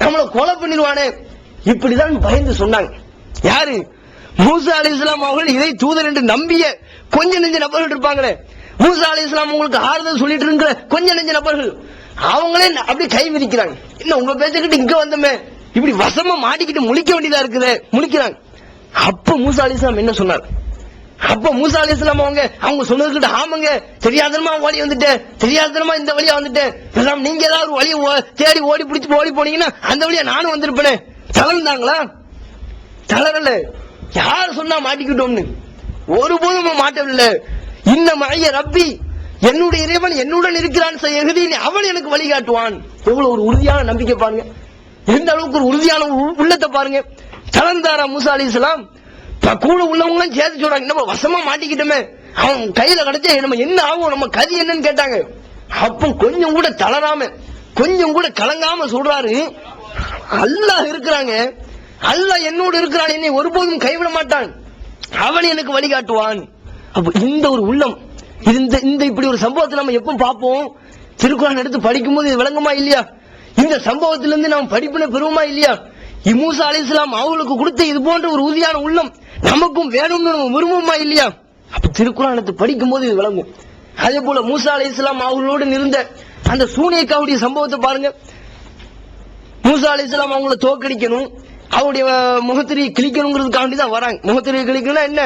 நம்மள கொலை பண்ணிடுவானே, இப்படிதான் பயந்து சொன்னாங்க. யாரு? மூசா அலைஹிஸ்ஸலாம் அவர்கள் இதை தூதர் என்று நம்பிய கொஞ்ச நெஞ்ச நபர்கள் இருப்பாங்களே, மூசா அலைஹிஸ்ஸலாம் உங்களுக்கு ஆறுதல் சொல்லிட்டு இருக்கிற கொஞ்ச நெஞ்ச நபர்கள், அவங்களே அப்படி கை விரிக்கிறாங்க. என்ன உங்க பேச்சுக்கிட்டு இங்க வந்தோமே, இப்படி வசமா மாட்டிக்கிட்டு முழிக்க வேண்டியதா இருக்குது, முழிக்கிறாங்க. அப்ப மூசா அலைஹிஸ்ஸலாம் என்ன சொன்னார்? அப்ப மூசா அலைஹிஸ்ஸலாம் அவங்க சொன்னதுக்கிட்ட, ஆமாங்க, தெரியாதனமா ஓடி வந்துட்டேன், தெரியாதனமா இந்த வழியா வந்துட்டேன், நீங்க ஏதாவது ஒரு வழியை தேடி ஓடி பிடிச்சு ஓடி போனீங்கன்னா அந்த வழியா நானும் வந்திருப்பேனே. தளர்ந்தாங்களா? தளரல. யார் சொன்னா மாட்டிக்கிட்டோம்னு? ஒருபோதும் மாட்டவில்லை. இந்த மழைய ரப்பி, என்னுடைய இறைவன் என்னுடன் இருக்கிறான், அவன் எனக்கு வழிகாட்டுவான். எவ்வளவு ஒரு உறுதியான நம்பிக்கை பாருங்க, எந்த அளவுக்கு ஒரு உறுதியான உள்ளத்தை பாருங்க. தளர்ந்தாரா மூசா அலைஹிஸ்ஸலாம்? கூட உள்ளவங்க சேர்த்து சொல்றாங்க, நம்ம வசமா மாட்டிக்கிட்டோமே, அவன் கையில கிடைச்சா நம்ம என்ன ஆகும், நம்ம கதி என்னன்னு கேட்டாங்க. அப்ப கொஞ்சம் கூட தளராம, கொஞ்சம் கூட கலங்காம சொல்றாரு, அல்லாஹ் இருக்கிறாங்க, அல்லாஹ் என்னோடு இருக்கிறான், என்னை ஒருபோதும் கைவிட மாட்டான், அவன் எனக்கு வழிகாட்டுவான். அப்ப இந்த ஒரு உள்ளம், இந்த இப்படி ஒரு சம்பவத்தை நம்ம எப்ப பார்ப்போம்? திருக்குறான் எடுத்து படிக்கும் போது இது விளங்குமா இல்லையா? இந்த சம்பவத்திலிருந்து நாம் படிப்பினை பெறுவோமா இல்லையா? மூசா அலைஹிஸ்ஸலாம் அவங்களுக்கு கொடுத்த இது போன்ற ஒரு உறுதியான உள்ளம் நமக்கும் வேணும்னு நம்ம விரும்புமா இல்லையா? அப்ப திருக்குறான் எடுத்து படிக்கும் போது இது விளங்கும். அதே போல மூசா அலைஹிஸ்ஸலாம் அவங்களோடு இருந்த அந்த சூனியக்காவுடைய சம்பவத்தை பாருங்க. மூசா அலைஹிஸ்ஸலாம் அவங்கள தோக்கடிக்கணும், அவருடைய முகத்திரியை கிழிக்கணுங்கிறதுக்காண்டி தான் வராங்க. முகத்திரியை கிழிக்கணும்னா என்ன,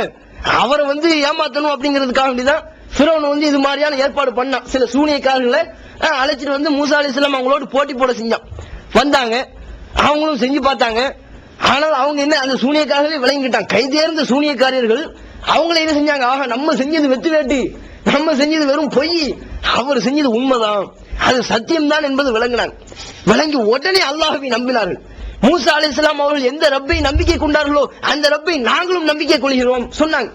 அவரை ஏமாத்தணும் அப்படிங்கிறதுக்காண்டி தான் ஃபிரௌன் இது மாதிரியான ஏற்பாடு பண்ணான். சில சூனியக்காரர்களை அழைச்சிட்டு மூசா அலைஹிஸ்ஸலாம் அவங்களோட போட்டி போட செஞ்சான். வந்தாங்க, அவங்களும் செஞ்சு பார்த்தாங்க. ஆனால் அவங்க என்ன, அந்த சூனியக்காரர்களே விளங்கிட்டாங்க. கைதேர்ந்த சூனியக்காரர்கள் அவங்கள என்ன செஞ்சாங்க, ஆக நம்ம செஞ்சது வெத்து வேட்டு, நம்ம செஞ்சது வெறும் பொய், அவர் செஞ்சது உண்மைதான், அது சத்தியம்தான் என்பது விளங்கினாங்க. விளங்கி உடனே அல்லாஹ்வை நம்பினார்கள். மூசா அலைஹிஸ்ஸலாம் அவர்கள் எந்த ரப்பை நம்பிக்கை கொண்டார்களோ அந்த ரப்பை நாங்களும் நம்பிக்கை கொள்கிறோம் சொன்னாங்க.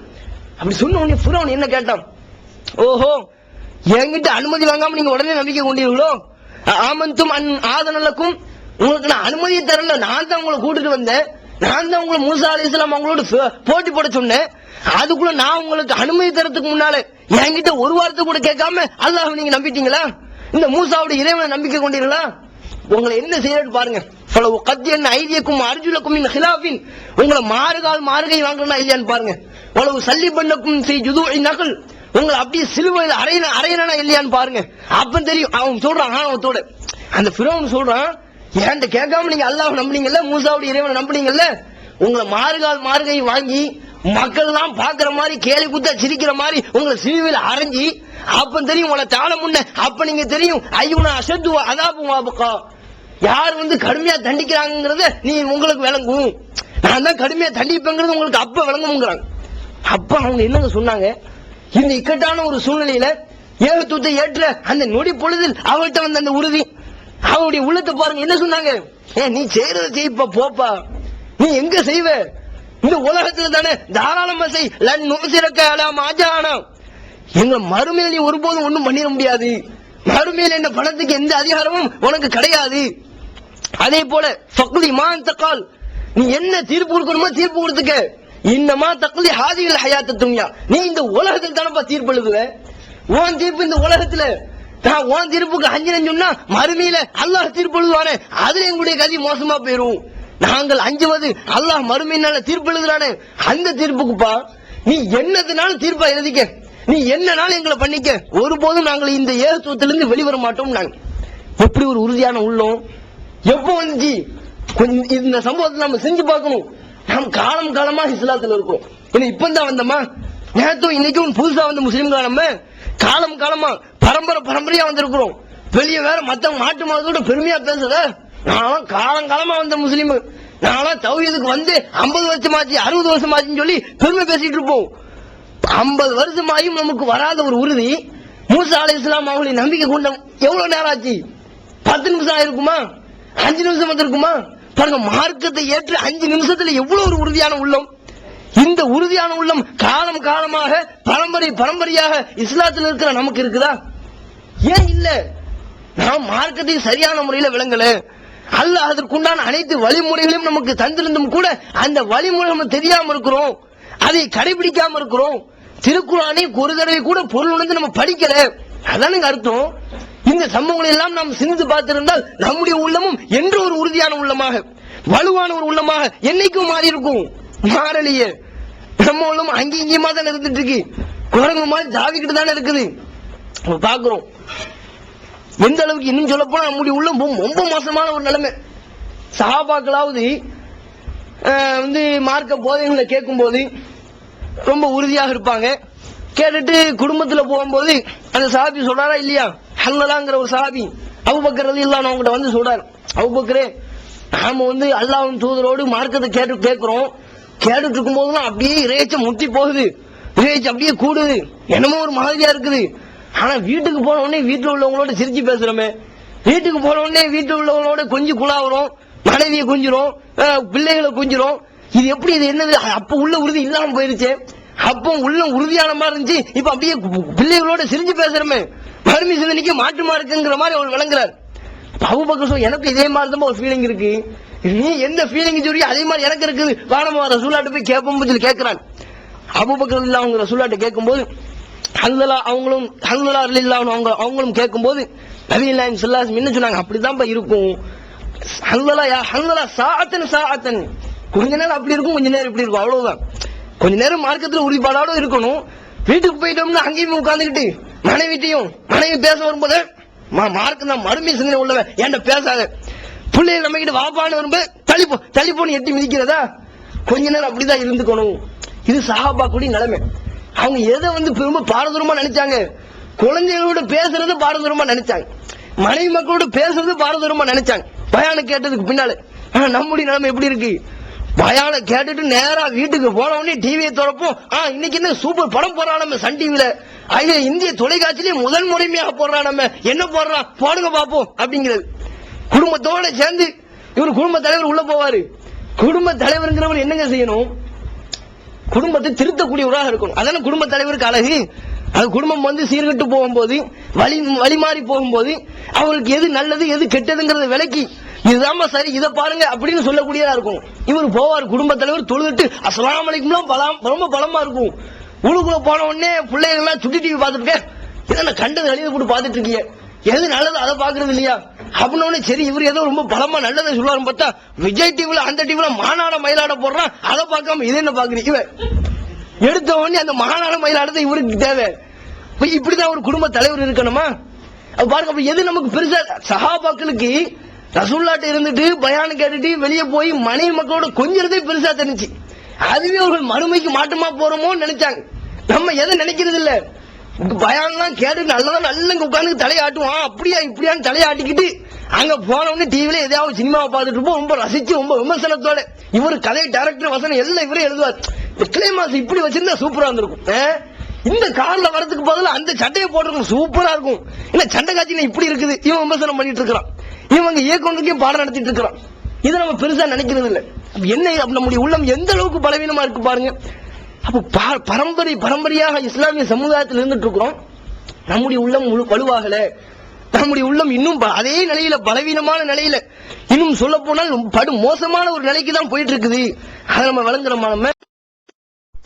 அப்படி சொன்ன உடனே ஃபிரௌன் என்ன கேட்டான், ஓஹோ, என்கிட்ட அனுமதி வாங்காம நீங்க உடனே நம்பிக்கை கொண்டீர்களோ? ஆமந்தும் ஆதனலக்கும், உங்களுக்கு நான் அனுமதியை தரல, நான் தான் உங்களை கூட்டிட்டு வந்தேன், நான் தான் உங்களை மூசா அலைஹிஸ்ஸலாம் அவங்களோட போட்டி போட சொன்னேன், அதுக்குள்ள நான் உங்களுக்கு அனுமதி தரத்துக்கு முன்னால என்கிட்ட ஒரு வார்த்தை கூட கேட்காம அல்லாஹ் நீங்க நம்பிட்டீங்களா? இந்த மூசாவுடைய இறைவனை நம்பிக்கை கொண்டீர்களா? உங்களை என்ன செய்யறது பாருங்க. கத்தியன் ஐதியக்கும் அர்ஜுலக்கும் இந்த ஹிலாபின், உங்களை மாறுகை வாங்கணும் இல்லையான்னு பாருங்க. உளவு சல்லி பண்ணக்கும் ஜுது நகல், உங்களை அப்படியே சிலுவையில் அரையனா இல்லையான்னு பாருங்க. அப்ப தெரியும். அவன் சொல்றான் ஆணவத்தோட, அந்த ஃபிரௌன் சொல்றான், ஏன்ட்ட கேட்காம நீங்க அல்லாஹ் நம்பினீங்கல்ல, மூசாவுடைய இறைவனை நம்பினீங்கல்ல, உங்களை மாறுகை வாங்கி மக்கள் எல்லாம் பாக்குற மாதிரி கேலி குத்தா சிரிக்கிற மாதிரி உங்களை சிலுவையில் அரைஞ்சி, அப்ப தெரியும் உங்களை தாழ முன்ன, அப்ப நீங்க தெரியும் ஐயுனா அசத்து அதாபும் வாபுக்கா, யார் கடுமையா தண்டிக்கிறாங்கிறத நீ உங்களுக்கு விளங்கும், நான் தான் கடுமையா தண்டிப்பேங்கிறது உங்களுக்கு அப்ப விளங்குங்கிறாங்க. அப்ப அவங்க என்னங்க சொன்னாங்க, இந்த இக்கட்டான ஒரு சூழ்நிலையில ஏகத்துவத்தை ஏற்ற அந்த நொடி பொழுதில் அவள்கிட்ட அந்த உறுதி, அவருடைய உள்ளத்தை பாருங்க என்ன சொன்னாங்க, நீ செய்யறத செய்ப்பா, போப்பா, நீ எங்க செய்வ, இந்த உலகத்துல தானே தாராளமா செய், எங்க மறுமையில நீ ஒருபோதும் ஒண்ணும் பண்ணிட முடியாது, மறுமையில என்ன பணத்துக்கு எந்த அதிகாரமும் உனக்கு கிடையாது. அதே போல ஃபக்லி மான் தக்கால், நீ என்ன தீர்ப்பு கொடுக்கணுமோ தீர்ப்பு கொடுத்துக்க, இன்னமா தக்லி ஹாதிகள் ஹயாத்த துன்யா, நீ இந்த உலகத்தில் தானப்பா தீர்ப்பு எழுதுவ, உன் தீர்ப்பு இந்த உலகத்துல, நான் உன் தீர்ப்புக்கு அஞ்சினு சொன்னா மறுமையில அல்லாஹ் தீர்ப்பு எழுதுவானே, அதுல எங்களுடைய கதி மோசமா போயிரும். நாங்கள் அஞ்சுவது அல்லாஹ் மறுமையினால தீர்ப்பு எழுதுறானே அந்த தீர்ப்புக்குப்பா, நீ என்னதுனாலும் தீர்ப்பா எழுதிக்க, நீ என்னனாலும் எங்களை பண்ணிக்க, ஒருபோதும் நாங்கள் இந்த ஏகத்துவத்திலிருந்து வெளிவர மாட்டோம். நாங்க எப்படி ஒரு உறுதியான உள்ளோம் எப்போ வந்துச்சு, இந்த சம்பவத்தை நம்ம செஞ்சு பார்க்கணும். நாம் காலமா இஸ்லாத்துல இருக்கோம், ஏன்னா இப்பதான் வந்தோமா, நேரத்தும் இன்னைக்கும் புதுசா வந்த முஸ்லிம்களா, நம்ம காலமா பரம்பரையா வந்திருக்கிறோம். வெளியே வேற மத்தவங்க மாட்டு மதத்தோட பெருமையா பேசுற, நானும் காலமா வந்த முஸ்லீம், நானும் தௌஹீதுக்கு 50 வருஷமாச்சு 60 வருஷமாச்சுன்னு சொல்லி பெருமை பேசிட்டு இருப்போம். 50 வருஷமாயும் நமக்கு வராத ஒரு உறுதி, மூசா அலைஹிஸ்ஸலாம் அவங்களை நம்பிக்கை கொண்ட எவ்வளவு நேரம் ஆச்சு? 10 நிமிஷம் ஆயிருக்குமா? 5 நிமிஷம் வந்திருக்குமா? பாருங்க, மார்க்கத்தை ஏற்று 5 நிமிஷத்துல எவ்வளவு ஒரு உறுதியான உள்ளம். இந்த உறுதியான உள்ளம் காலமாக பரம்பரையாக இஸ்லாத்தில் இருக்கிற நமக்கு இருக்குதா? ஏன் இல்ல? நாம் மார்க்கத்தை சரியான முறையில விளங்கல, அல்லாஹ் அதற்குண்டான அனைத்து வழிமுறைகளையும் நமக்கு தந்திருந்தும் கூட அந்த வழிமுறை நம்ம தெரியாம இருக்கிறோம், அதை கடைபிடிக்காம இருக்கிறோம். திருக்குறானை ஒரு தடவை கூட பொருள் உணர்ந்து நம்ம படிக்கல, அதானுங்க அர்த்தம். இந்த சம்பவங்களை எல்லாம் நாம் சிந்தித்து பார்த்திருந்தால் நம்முடைய உள்ளமும் என்று ஒரு உறுதியான உள்ளமாக, வலுவான ஒரு உள்ளமாக என்னைக்கும் மாறி இருக்கும். மாறலையே, நம்ம உள்ளம் அங்கேயுமா தான் இருந்துட்டு இருக்கு, குரங்கு மாதிரி தாவிக்கிட்டு தானே இருக்குது. பாக்குறோம் எந்த அளவுக்கு. இன்னும் சொல்ல போனா நம்முடைய உள்ளம் ரொம்ப மோசமான ஒரு நிலைமை. சஹாபாக்களாவது மார்க்க போதைகளை கேட்கும் போது ரொம்ப உறுதியாக இருப்பாங்க. கேட்டுட்டு குடும்பத்துல போகும்போது அந்த சஹாபி சொல்றாரா இல்லையா, ஹல்லலாங்கிற ஒரு சஹாபி அபூபக்கர் ரலியல்லாஹு அன்ஹு அவங்ககிட்ட சொல்றாரு, அபூபக்கரே, நாம அல்லாஹ்வின் தூதரோடு மார்க்கத்தை கேட்கிறோம், கேட்டுட்டு இருக்கும் போதுலாம் அப்படியே இறைச்சம் முத்தி போகுது, இறைச்சம் அப்படியே கூடுது, என்னமோ ஒரு மாதிரியா இருக்குது. ஆனா வீட்டுக்கு போன உடனே வீட்டுல உள்ளவங்களோட சிரிச்சு பேசுறோமே, வீட்டுக்கு போன உடனே வீட்டுல உள்ளவங்களோட கொஞ்சம் குழாவுறோம், மனைவியை கொஞ்சிரும், பிள்ளைகளை கொஞ்சிரும், இது எப்படி, இது என்னது, அப்ப உள்ள உறுதி இல்லாம போயிருச்சு, அப்போ உள்ள உறுதியான மாதிரி இருந்துச்சு, இப்ப அப்படியே பிள்ளைகளோட சிரிஞ்சு பேசுறமே, மறுமை சிந்தனைக்கு மாற்றமா இருக்குங்கிற மாதிரி அவர் விளங்குறார். அபூபக்கர் சொல்ல, எனக்கு இதே மாதிரி தான் ஒரு ஃபீலிங் இருக்கு, நீ எந்த ஃபீலிங் சொல்லி அதே மாதிரி எனக்கு இருக்குது, வானமா ரசூலாட்ட போய் கேட்போம் சொல்லி கேட்கிறான். அபூபக்கர் இல்ல அவங்க ரசூலாட்ட கேட்கும்போது, ஹன்ஸலா அவங்களும் ஹன்ஸலா ரலியல்லாஹு அன்ஹு அவங்களும் கேட்கும்போது நபிகள் நாயகம் ஸல்லல்லாஹு அலைஹி வஸல்லம் என்ன சொன்னாங்க, அப்படிதான் இருக்கும் ஹன்ஸலா, யா ஹன்ஸலா சாஅத்தன், கொஞ்ச நேரம் அப்படி இருக்கும், கொஞ்ச நேரம் இப்படி இருக்கும், அவ்வளவுதான். கொஞ்ச நேரம் மார்க்கத்துல உறுதிப்பாடோட இருக்கணும். வீட்டுக்கு போயிட்டோம்னா அங்கேயும் உட்கார்ந்துக்கிட்டு மனைவி பேச வரும்போது மார்க் தான் மறுமை சிந்தனை உள்ளவன் என்கிட்ட பேசாத, பிள்ளைகள் நம்ம கிட்ட வாப்பான்னு வரும்போது தள்ளிப்போன்னு எட்டி மிதிக்கிறதா, கொஞ்ச நேரம் அப்படிதான் இருந்துக்கணும். இது சஹாபா கூடிய நிலைமை. அவங்க எதை ரொம்ப பாரதூரமா நினைச்சாங்க, குழந்தைகளோட பேசுறது பாரதூரமா நினைச்சாங்க, மனைவி மக்களோட பேசுறது பாரதூரமா நினைச்சாங்க பயானம் கேட்டதுக்கு பின்னால. நம்முடைய நிலைமை எப்படி இருக்கு, பயான கேட்டுட்டு நேரா வீட்டுக்கு போன உடனே டிவியை திறப்போம், இன்னைக்கு என்ன சூப்பர் படம் போடுறான் நம்ம சன் டிவில, இந்திய தொலைக்காட்சியிலே முதல் முறைமையாக போடுறான், நம்ம என்ன போடுறான் போடுங்க பாப்போம் அப்படிங்கிறது. குடும்பத்தோட சேர்ந்து இவர் குடும்ப தலைவர் உள்ள போவாரு. குடும்ப தலைவருங்கிறவர் என்னங்க செய்யணும், குடும்பத்தை திருத்தக்கூடியவராக இருக்கணும். அதான குடும்ப தலைவருக்கு அழகு. அது குடும்பம் சீர்கட்டு போகும்போது, வழி மாறி போகும்போது அவங்களுக்கு எது நல்லது எது கெட்டதுங்கிறத விலக்கி, இதுதான் சரி இதை பாருங்க அப்படின்னு சொல்லக்கூடியதா இருக்கும். இவர் போவார் குடும்ப தலைவர், தொழுதுட்டு அஸ்ஸலாமு அலைக்கும் ரொம்ப பலமா இருக்கும். ஊருக்குள்ள போன உடனே பிள்ளைகள் எல்லாம் சுட்டி டிவி பார்த்துட்டு, இதை கண்டது அழிவு போட்டு பார்த்துட்டு இருக்கீங்க, எது நல்லது அதை பாக்குறது இல்லையா அப்படின்னு. சரி இவர் ஏதோ ரொம்ப பலமா நல்லதை சொல்லுவாரு பார்த்தா, விஜய் டிவில அந்த டிவில மாநாட மயிலாட போடுறான், அதை பார்க்காம இது என்ன பாக்குறீங்க, இவன் எடுத்த உடனே அந்த மாநாட மயிலாடத்தை இவருக்கு தேவை. இப்படிதான் ஒரு குடும்ப தலைவர் இருக்கணுமா பாருங்க. எது நமக்கு பெருசா, சஹாபாக்களுக்கு ரசூலுல்லாஹ் இருந்துட்டு பயான் கேட்டுட்டு வெளியே போய் மனைவி மக்களோட கொஞ்சிறதே பெருசா தெரிஞ்சு, அதுவே அவர்கள் மறுமைக்கு மாற்றமா போறோமோ நினைச்சாங்க. நம்ம எதை நினைக்கிறது இல்ல, பயான்லாம் கேட்டு நல்ல உட்கார்ந்து தலையாட்டுவான், அப்படியா இப்படியான்னு தலையாட்டிக்கிட்டு அங்க போனவங்க டிவில ஏதாவது சினிமாவை பார்த்துட்டு இருப்போம், ரொம்ப ரசிச்சு ரொம்ப விமர்சனத்தோட. இவரு கதை டைரக்டர் வசனம் எல்லாம் இவரே எழுதுவார். கிளைமாஸ் இப்படி வச்சிருந்தா சூப்பரா இருந்திருக்கும், இந்த கார்ல வரதுக்கு பதிலா அந்த சட்டையை போட்டிருக்கும் சூப்பரா இருக்கும், இல்ல சண்டை காட்சி இப்படி இருக்குது, இவன் விமர்சனம் பண்ணிட்டு இருக்கிறான், இவங்க இயக்குனருக்கே பாடம் நடத்திட்டு இருக்கிறான். இதை நம்ம பெருசா நினைக்கிறது இல்ல. என்ன நம்முடைய உள்ளம் எந்த அளவுக்கு பலவீனமா இருக்கு பாருங்க. அப்ப பரம்பரையாக இஸ்லாமிய சமுதாயத்தில் இருந்துட்டு இருக்கிறோம், நம்முடைய உள்ளம் வலுவாகல, நம்முடைய உள்ளம் இன்னும் அதே நிலையில பலவீனமான நிலையில, இன்னும் சொல்ல போனால் படு மோசமான ஒரு நிலைக்கு தான் போயிட்டு இருக்குது. அதை நம்ம வழங்குறோமா?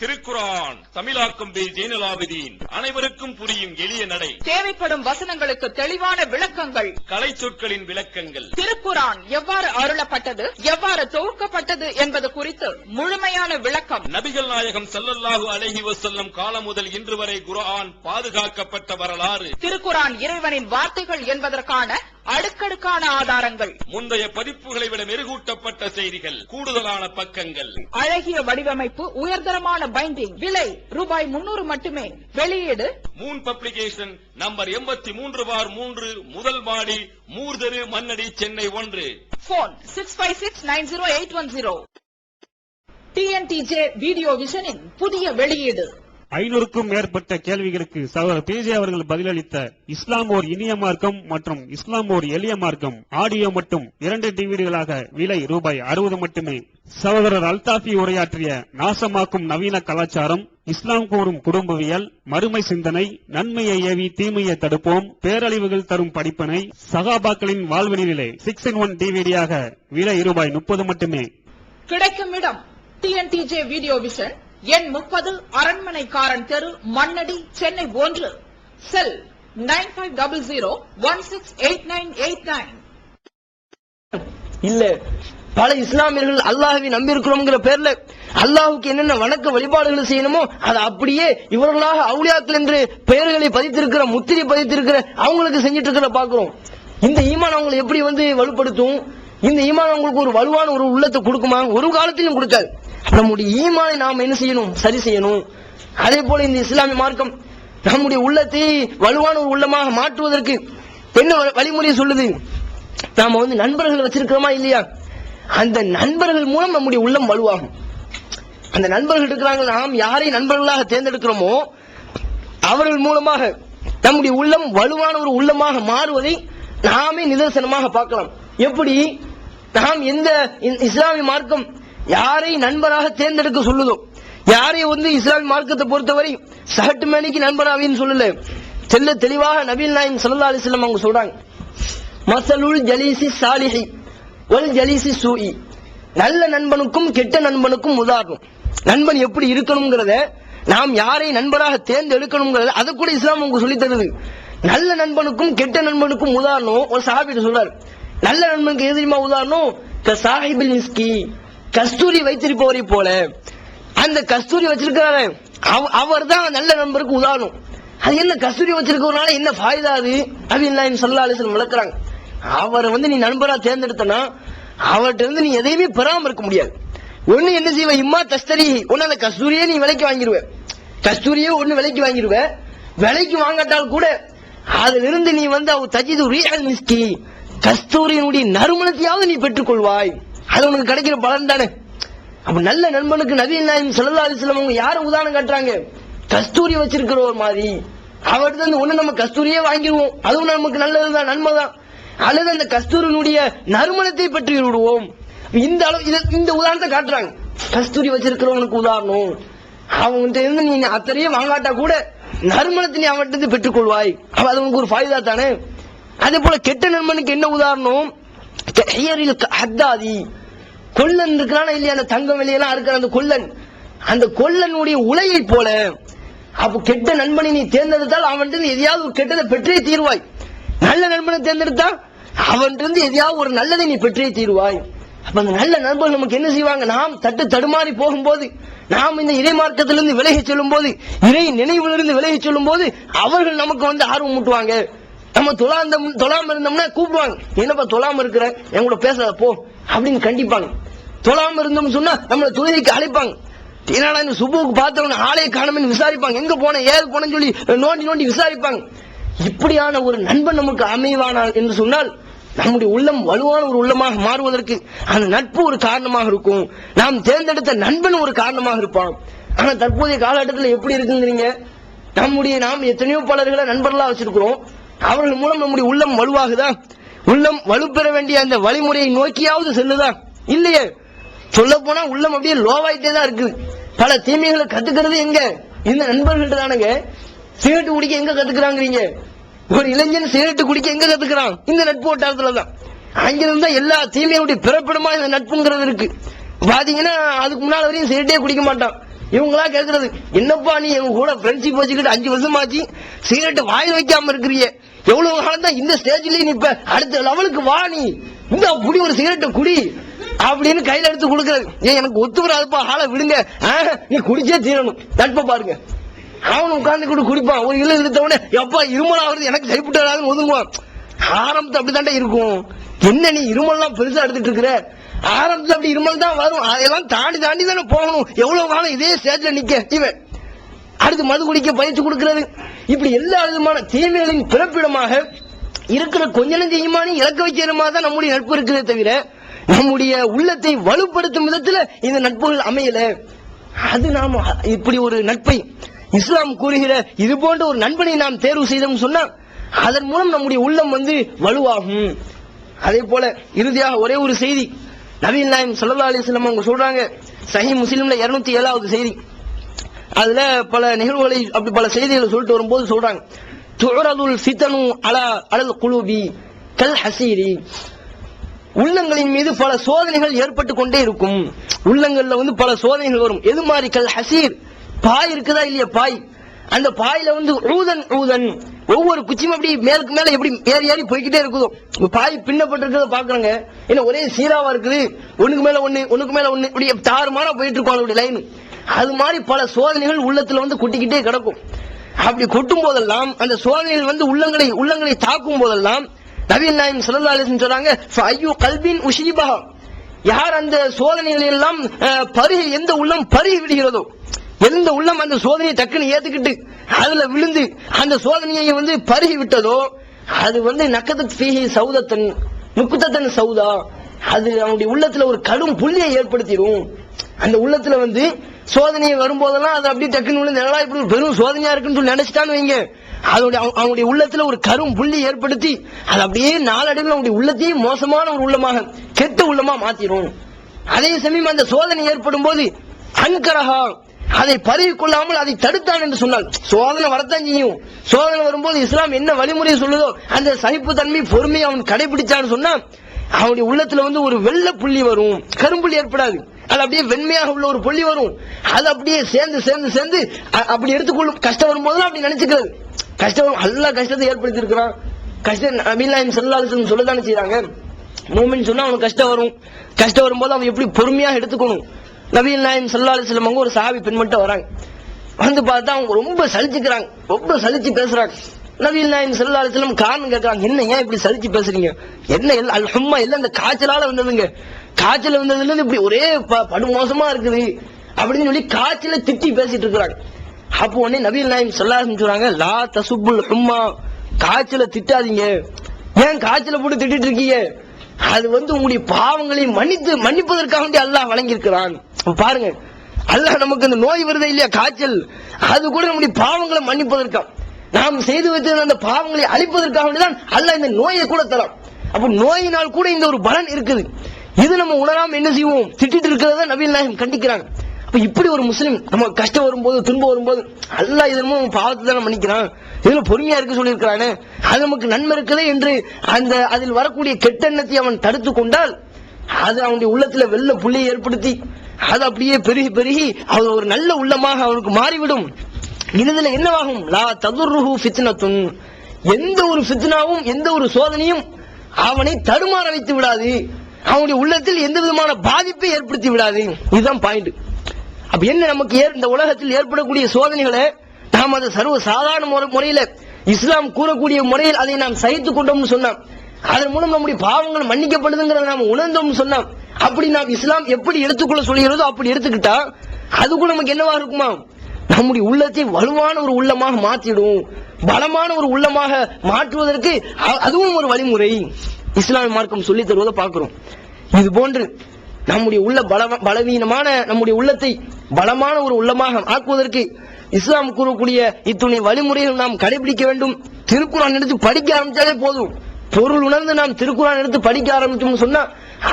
திருக்குரான் தமிழாக்கம் பி ஜெயினலாபிதீன், அனைவருக்கும் புரியும் எளிய நடை, தேவைப்படும் வசனங்களுக்கு தெளிவான விளக்கங்கள், கலை சொற்களின் விளக்கங்கள், திருக்குரான் எவ்வாறு அருளப்பட்டது, எவ்வாறு தொகுக்கப்பட்டது என்பது குறித்து முழுமையான விளக்கம், நபிகள் நாயகம் ஸல்லல்லாஹு அலைஹி வஸல்லம் காலம் முதல் இன்று வரை குர்ஆன் பாதுகாக்கப்பட்ட வரலாறு, திருக்குரான் இறைவனின் வார்த்தைகள் என்பதற்கான அடுக்கடுக்கான ஆதாரங்கள், முந்தைய பதிப்புகளை விட மெருகூட்டப்பட்ட செய்திகள், கூடுதலான பக்கங்கள், அழகிய வடிவமைப்பு, உயர்தரமான பைண்டிங், விலை ரூபாய் 300 மட்டுமே. வெளியீடு மூன் பப்ளிகேஷன், நம்பர் 83/3, முதல் மாடி, மூர்தரு, Mannady, Chennai 1. Phone 65690810. TNTJ video விஷனின் புதிய வெளியீடு. 500க்கும் மேற்பட்ட கேள்விகளுக்கு சகோதரர் பிஜே அவர்கள் பதிலளித்த இஸ்லாம் ஓர் இனிய மார்க்கம் மற்றும் இஸ்லாம் ஓர் எளிய மார்க்கம் ஆடியோ மட்டும் 2 டிவிடிகளாக விலை ரூபாய் 60 மட்டுமே. சகோதரர் அல்தாஃபி உரையாற்றிய நாசமாக்கும் நவீன கலாச்சாரம், இஸ்லாம் கூறும் குடும்பவியல், மறுமை சிந்தனை, நன்மையை ஏவி தீமையை தடுப்போம், பேரழிவுகள் தரும் படிப்பினை, சகாபாக்களின் வாழ்வினிலே 6-in-1 டிவிடியாக விலை ரூபாய் 30 மட்டுமே. கிடைக்கும் இடம் TNTJ வீடியோ விஷன், எண் 30, அரண்மனைக்காரன் தெரு, மண்ணடி, சென்னை 1. செல் 9500168989. இல்ல பல இஸ்லாமியர்கள் அல்லாஹ்வை நம்பி இருக்கிறோம்ங்கிற பேர்ல அல்லாஹ்வுக்கு என்னென்ன வணக்க வழிபாடுகள் செய்யணுமோ அதை அப்படியே இவர்களாக அவுலியாக்கள் என்று பெயர்களை பதித்திருக்கிற, முத்திரை பதித்திருக்கிற அவங்களுக்கு செஞ்சிட்டு இருக்கிற பாக்குறோம். இந்த ஈமான் அவங்களை எப்படி வலுப்படுத்தும், இந்த ஈமான் அவங்களுக்கு ஒரு வலுவான ஒரு உள்ளத்தை கொடுக்குமா? ஒரு காலத்திலும் கொடுக்காது. நம்முடைய ஈமானை நாம் என்ன செய்யணும், சரி செய்யணும். அதே போல இந்த இஸ்லாமிய மார்க்கம் நம்முடைய உள்ளத்தை வலுவான ஒரு உள்ளமாக மாற்றுவதற்கு என்ன வழிமுறை சொல்லுது? நாம நண்பர்கள் வச்சிருக்கிறோமா இல்லையா, அந்த நண்பர்கள் மூலம் நம்முடைய உள்ளம் வலுவாகும். அந்த நண்பர்கள் இருக்கிறாங்க, நாம் யாரை நண்பர்களாக தேர்ந்தெடுக்கிறோமோ அவர்கள் மூலமாக நம்முடைய உள்ளம் வலுவான ஒரு உள்ளமாக மாறுவதை நாமே நிதர்சனமாக பார்க்கலாம். எப்படி? நாம் எந்த இஸ்லாமிய மார்க்கம் யாரை நண்பராக தேர்ந்தெடுக்க சொல்லுதோ, யாரை வந்து இஸ்லாமிய மார்க்கத்தை பொறுத்தவரை சகட்டு மேனிக்கு நண்பராவின்னு சொல்லல, செல்ல தெளிவாக நபிகள் நாயகம் ஸல்லல்லாஹு அலைஹி வஸல்லம் அவங்க சொல்றாங்க, மஸலுல் ஜலீசி சாலிஹி வல் ஜலீசி சூஇ. நல்ல நண்பனுக்கும் கெட்ட நண்பனுக்கும் உதாரணம். நண்பன் எப்படி இருக்கணும்ங்கிறத, நாம் யாரை நண்பராக தேர்ந்தெடுக்கணும்ங்கிறத அதை கூட இஸ்லாம் உங்களுக்கு சொல்லி தருது. நல்ல நண்பனுக்கும் கெட்ட நண்பனுக்கும் உதாரணம் ஒரு சஹாபி சொல்றாரு. நல்ல நண்பனுக்கு எது தெரியுமா உதாரணம்? சாஹிபில் மிஸ்கி, கஸ்தூரி வைத்திருப்பவரை போல. அந்த கஸ்தூரி வச்சிருக்கிறாரு, அவர் தான் நல்ல நண்பருக்கு உதாரணம். அது என்ன கஸ்தூரி வச்சிருக்கிறதுனால என்ன ஃபாயிதா? அது நபிகள் ஸல்லல்லாஹு அலைஹி வஸல்லம் விளக்குறாங்க. அவரை வந்து நீ நண்பரா தேர்ந்தெடுத்தனா அவர்கிட்ட இருந்து நீ எதையுமே பெறாம இருக்க முடியாது. ஒண்ணு என்ன செய்வ, இம்மா தஸ்தரி, ஒன்னு அந்த கஸ்தூரியே நீ விலைக்கு வாங்கிடுவ, கஸ்தூரியே ஒண்ணு விலைக்கு வாங்கிடுவ. விலைக்கு வாங்காட்டால் கூட அதிலிருந்து நீ வந்து அவ தஜிது ரீஹல் மிஸ்கி, கஸ்தூரியினுடைய நறுமணத்தையாவது நீ பெற்றுக் கொள்வாய். அது உனக்கு கிடைக்கிற பலன் தானே. அப்ப நல்ல நண்பனுக்கு நபிகள் நாயகம் ஸல்லல்லாஹு அலைஹி வஸல்லம் அவங்க யாரை உதாரணம் காட்டுறாங்க? கஸ்தூரி வச்சிருக்கிற ஒரு மாதிரி. அவர்கிட்ட இருந்து ஒண்ணு நம்ம கஸ்தூரியே வாங்கிடுவோம், அதுவும் நமக்கு நல்லதுதான், நன்மைதான். அல்லது அந்த கஸ்தூரியினுடைய நறுமணத்தை பற்றி விடுவோம். இந்த அளவு இந்த உதாரணத்தை காட்டுறாங்க. கஸ்தூரி வச்சிருக்கிறவனுக்கு உதாரணம், அவன்கிட்ட இருந்து நீ அத்தனையே வாங்காட்டா கூட நறுமணத்தை நீ அவன்கிட்ட இருந்து பெற்றுக் கொள்வாய். அது உனக்கு ஒரு ஃபாயிதா தானே. அதே போல கெட்ட நண்பனுக்கு என்ன உதாரணம்? ஹத்தாதி, கொல்லன் இருக்கிறான இல்லையா, அந்த தங்கம் வெளியெல்லாம் இருக்கிற அந்த கொல்லன், அந்த கொல்லனுடைய உலையை போல. அப்ப கெட்ட நண்பனை நீ தேர்ந்தெடுத்தால் அவன்கிட்ட எதையாவது ஒரு கெட்டதை பெற்றே தீர்வாய். நல்ல நண்பனை தேர்ந்தெடுத்தா அவன்கிட்ட எதையாவது ஒரு நல்லதை நீ பெற்றே தீர்வாய். அப்ப அந்த நல்ல நண்பர்கள் நமக்கு என்ன செய்வாங்க? நாம் தடுமாறி போகும்போது, நாம் இந்த இறை மார்க்கத்திலிருந்து விலகி செல்லும் போது, இறை நினைவிலிருந்து விலகி செல்லும் போது அவர்கள் நமக்கு வந்து ஆர்வம் மூட்டுவாங்க. நம்ம தொழாம இருந்தோம்னா கூப்பிடுவாங்க, என்னப்பா தொழாம இருக்கிற, என் கூட பேசாத போ அப்படின்னு கண்டிப்பாங்க. தொழாம இருந்தோம்னு சொன்னா நம்மளை தொழுகைக்கு அழைப்பாங்க. என்னடா இந்த சுபுக்கு பார்த்தவன ஆளே காணும்னு விசாரிப்பாங்க, எங்க போன ஏது போனேன்னு சொல்லி நோண்டி நோண்டி விசாரிப்பாங்க. இப்படியான ஒரு நண்பன் நமக்கு அமைவானால் என்று சொன்னால் நம்முடைய உள்ளம் வலுவான ஒரு உள்ளமாக மாறுவதற்கு அந்த நட்பு ஒரு காரணமாக இருக்கும். நாம் தேர்ந்தெடுத்த நண்பன் ஒரு காரணமாக இருப்பான். ஆனா தற்போதைய காலகட்டத்தில் எப்படி இருக்குங்கிறீங்க? நாம் எத்தனையோ பலர்களை நண்பர்களா வச்சிருக்கிறோம். அவர்கள் மூலம் நம்முடைய உள்ளம் வலுவாகுதா? உள்ளம் வலுப்பெற வேண்டிய அந்த வழிமுறையை நோக்கியாவது செல்லுதா? இல்லையே. சொல்ல போனா உள்ளம் அப்படியே லோவாயிட்டே தான் இருக்குது. பல தீமைகளை கத்துக்கிறது எங்க? இந்த நண்பர்கள்ட்ட தானுங்க. சிகரெட்டு குடிக்க எங்க கத்துக்கிறாங்கிறீங்க? ஒரு இளைஞன் சிகரெட்டு குடிக்க எங்க கத்துக்கிறான்? இந்த நட்பு வட்டாரத்துலதான். அங்கிருந்தா எல்லா தீமையுடைய பிறப்பிடமா இந்த நட்புங்கிறது இருக்கு. பாத்தீங்கன்னா அதுக்கு முன்னால வரையும் சிகரெட்டே குடிக்க மாட்டான். இவங்களா கேட்கறது, என்னப்பா நீ எங்க கூட ஃப்ரெண்ட்ஷிப் வச்சுக்கிட்டு 5 வருஷம் ஆச்சு, சிகரெட் வாயில் வைக்காம இருக்கிறீங்க, எவ்வளவு காலம் தான் இந்த ஸ்டேஜ்ல நிப்ப, அடுத்த லெவலுக்கு வா, நீ இந்த புடி ஒரு சிகரெட்டை குடி அப்படின்னு கையில எடுத்து கொடுக்கறது. ஏன் எனக்கு ஒத்து வராதுப்பா, ஆளை விடுங்க, நீ குடிச்சே தீரணும். நட்பை பாருங்க. அவன் உட்கார்ந்து கூட குடிப்பான். ஒரு இலை எடுத்தவனே எப்பா இருமல் ஆகுறது எனக்கு கைப்பட்டு வராதுன்னு ஒதுங்குவான். ஆரம்பத்து அப்படித்தாண்டே இருக்கும். என்ன நீ இருமல்லாம் பெருசா எடுத்துட்டு இருக்கிற? ஆரம்பத்துல அப்படி இருமல் தான் வரும், அதெல்லாம் தாண்டி தாண்டி தானே போகணும். எவ்வளவு காலம் இதே ஸ்டேஜ்ல நிக்க இவன் அடுத்து மது குடிக்க பயிற்சி கொடுக்கிறது. இப்படி எல்லா விதமான தீமைகளின் பிறப்பிடமாக இருக்கிற கொஞ்ச நெஞ்சமான இலக்க வைக்கிறமா தான் நம்முடைய நட்பு இருக்கிறதே தவிர நம்முடைய உள்ளத்தை வலுப்படுத்தும் விதத்துல இந்த நட்புகள் அமையல. அது நாம் இப்படி ஒரு நட்பை இஸ்லாம் கூறுகிற இது போன்ற ஒரு நண்பனை நாம் தேர்வு செய்தோம் சொன்னா அதன் மூலம் நம்முடைய உள்ளம் வந்து வலுவாகும். அதே போல இறுதியாக ஒரே ஒரு செய்தி, நபிகள் நாயகம் ஸல்லல்லாஹு அலைஹி வஸல்லம் அவங்க சொல்றாங்க, சஹீஹ் முஸ்லிம்ல 207வது செய்தி. அதுல பல நிகழ்வுகளை அப்படி பல செய்திகளை சொல்லிட்டு வரும்போது சொல்றாங்க, துஅரதுல் ஃபிதனு அலல் குலூபி கல் ஹசீரி. உள்ளங்களின் மீது பல சோதனைகள் ஏற்பட்டு கொண்டே இருக்கும். உள்ளங்கள்ல வந்து பல சோதனைகள் வரும். எது மாதிரி? கல் ஹசீர், பாய் இருக்குதா இல்லையா? பாய், அந்த பாயில வந்து ஊதன் ஒவ்வொரு குச்சியும் அப்படி மேலுக்கு மேல எப்படி ஏறி ஏறி போய்கிட்டே இருக்குதோ. பாய் பின்னப்பட்டிருக்கிறத பாக்குறாங்க, என்ன ஒரே சீராவா இருக்குது, ஒண்ணுக்கு மேல ஒண்ணு இப்படி தாறுமாறா போயிட்டு இருக்கும் அதோட லைன். அது மாதிரி பல சோதனைகள் உள்ளத்துல வந்து கொட்டிக்கிட்டே கிடக்கும். அப்படி கொட்டும் போதெல்லாம் அந்த சோதனைகள் வந்து உள்ளங்களை தாக்கும் போதெல்லாம் நபிகள் நாயகம் ஸல்லல்லாஹு அலைஹி வஸல்லம் சொல்றாங்க, ஃபஅய்யு கல்பின் உஷீபஹா, யார் அந்த சோதனைகள் எல்லாம் எந்த உள்ளம் பருகி விடுகிறதோ, எந்த உள்ளம் அந்த சோதனையை டக்குன்னு ஏத்துக்கிட்டு அதுல விழுந்து அந்த சோதனையை வந்து பருகி விட்டதோ, அது வந்து நக்கதத் ஃபீஹி சௌதத்தன் நுக்தத்தன் சௌதா, அது அவனுடைய உள்ளத்துல ஒரு கடும் புள்ளியை ஏற்படுத்திடும். அந்த உள்ளத்துல வந்து சோதனையை வரும்போதெல்லாம் அது அப்படியே டக்குன்னு விழுந்து நல்லா இப்படி பெரும் சோதனையா இருக்குன்னு சொல்லி நினைச்சிட்டான்னு வைங்க, அவனுடைய உள்ளத்துல ஒரு கரும் புள்ளி ஏற்படுத்தி அது அப்படியே நாளடைவில் அவனுடைய உள்ளத்தையும் மோசமான ஒரு உள்ளமாக கெட்ட உள்ளமா மாத்திரும். அதே சமயம் அந்த சோதனை ஏற்படும் போது அன்கரஹா அதை பரவி கொள்ளாமல் அதை தடுத்தான் என்று சொன்னால், சோதனை வரத்தான் செய்யும். சோதனை வரும்போது இஸ்லாம் என்ன வழிமுறை சொல்லுதோ அந்த சகிப்பு தன்மை பொறுமையை அவன் கடைபிடிச்சான்னு சொன்னா அவனுடைய உள்ளத்துல ஒரு வெள்ளை புள்ளி வரும், கரும்புள்ளி ஏற்படாது. அது அப்படியே வெண்மையாக உள்ள ஒரு புள்ளி வரும். அது அப்படியே சேர்ந்து சேர்ந்து சேர்ந்து அப்படி எடுத்துக்கொள்ளும். கஷ்டம் வரும்போது அப்படி நினைச்சுக்கிறது. கஷ்டம் அல்லா கஷ்டத்தை ஏற்படுத்தி இருக்கிறான். கஷ்டம் நபிகள் நாயகம் ஸல்லல்லாஹு அலைஹி வஸல்லம் சொல்லதானே செய்றாங்க. மூமின் சொன்னா அவனுக்கு கஷ்டம் வரும். கஷ்டம் வரும்போது அவன் எப்படி பொறுமையாக எடுத்துக்கணும். நபிகள் நாயகம் ஸல்லல்லாஹு அலைஹி வஸல்லம் ஒரு சஹாபி பெண்மட்ட வராங்க. வந்து பார்த்தா அவங்க ரொம்ப சலிச்சுக்கிறாங்க, ரொம்ப சலிச்சு பேசுறாங்க. நபிகள் நாயகம் ஸல்லல்லாஹு அலைஹி வஸல்லம் காரணம் கேட்கறாங்க, என்ன ஏன் இப்படி சலிச்சு பேசுறீங்க? என்ன அல் ஹும்மா எல்லாம் இந்த காய்ச்சலால வந்ததுங்க, காய்ச்சல் வந்ததுல இருந்து இப்படி ஒரே படுமோசமா இருக்குது அப்படின்னு சொல்லி காய்ச்சல திட்டி பேசிட்டு இருக்கிறாங்க. அப்போ உடனே நபிகள் நாயகம் ஸல்லல்லாஹு அலைஹி வஸல்லம் சொல்றாங்க, லா தசுப்புல் ஹும்மா, காய்ச்சல திட்டாதீங்க. ஏன் காய்ச்சல போட்டு திட்டிட்டு இருக்கீங்க? அது உங்களுடைய பாவங்களை மன்னிப்பதற்காக வேண்டி அல்லாஹ் வழங்கி இருக்கிறான். பாருங்க, அல்லாஹ் நமக்கு அந்த நோய் வருதே இல்லையா, காய்ச்சல், அது கூட நம்முடைய பாவங்களை மன்னிப்பதற்காக, நாம் செய்து வைத்த அந்த பாவங்களை அழிப்பதற்காக வேண்டிதான் அல்லாஹ் இந்த நோயை கூட தரான். அப்ப நோயினால் கூட இந்த ஒரு பலன் இருக்குது. இது நம்ம உணராம என்ன செய்வோம், திட்டிட்டு இருக்கிறத நபிகள் நாயகம் கண்டிக்கிறாங்க. அப்ப இப்படி ஒரு முஸ்லிம் நம்ம கஷ்டம் வரும்போது துன்பம் வரும்போது அல்லாஹ் இதன் பாவத்தை தானே மன்னிக்கிறான், இதுல பொறுமையா இருக்க சொல்லி இருக்கிறானே, அது நமக்கு நன்மை இருக்குதே என்று அந்த அதில் வரக்கூடிய கெட்டெண்ணத்தை அவன் தடுத்து கொண்டால் அது அவனுடைய உள்ளத்துல வெள்ள புள்ளியை ஏற்படுத்தி அது அப்படியே பெருகி பெருகி அவன் ஒரு நல்ல உள்ளமாக அவனுக்கு மாறிவிடும். இதுல என்னவாகும், லா ததுர்ருஹு ஃபித்னத்துன், எந்த ஒரு ஃபித்னாவும் எந்த ஒரு சோதனையும் அவனை தடுமாற வைத்து விடாது, அவனுடைய உள்ளத்தில் எந்த விதமான பாதிப்பை ஏற்படுத்தி விடாது. இதுதான் பாயிண்ட். அப்ப என்ன, நமக்கு இந்த உலகத்தில் ஏற்படக்கூடிய சோதனைகளை நாம் அதை சர்வ சாதாரண முறையில இஸ்லாம் கூறக்கூடிய முறையில் அதை நாம் சகித்துக் கொண்டோம்னு சொன்னோம், அதன் மூலம் நம்முடைய பாவங்கள் மன்னிக்கப்படுதுங்கிறத நாம் உணர்ந்தோம்னு சொன்னோம். அப்படி நாம் இஸ்லாம் எப்படி எடுத்துக்கொள்ள சொல்கிறதோ அப்படி எடுத்துக்கிட்டா அதுக்கும் நமக்கு என்னவா இருக்குமா, நம்முடைய உள்ளத்தை வலுவான ஒரு உள்ளமாக மாற்றிடும், பலமான ஒரு உள்ளமாக மாற்றுவதற்கு அதுவும் ஒரு வழிமுறை இஸ்லாமிய மார்க்கம் சொல்லி தருவதை பார்க்கிறோம். இது போன்று நம்முடைய உள்ள பலவீனமான நம்முடைய உள்ளத்தை பலமான ஒரு உள்ளமாக ஆக்குவதற்கு இஸ்லாம் கூறக்கூடிய இத்துணை வழிமுறைகள் நாம் கடைபிடிக்க வேண்டும். திருக்குர்ஆன் எடுத்து படிக்க ஆரம்பிச்சாலே போதும், பொருள் உணர்ந்து நாம் திருக்குர்ஆன் எடுத்து படிக்க ஆரம்பிச்சோம்னு சொன்னா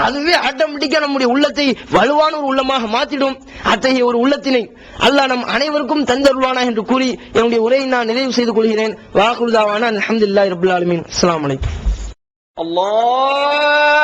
அதுவே ஆட்டோமேட்டிக்கா நம்முடைய உள்ளத்தை வலுவான ஒரு உள்ளமாக மாற்றிடும். அத்தகைய ஒரு உள்ளத்தினை அல்லாஹ் நம் அனைவருக்கும் தந்தருள்வானா என்று கூறி என்னுடைய உரையை நான் நிறைவு செய்து கொள்கிறேன். வாகுல் தாவானா அல்ஹம்துலில்லாஹி ரப்பில் ஆலமீன். அஸ்ஸலாமு அலைக்கும். அல்லாஹ்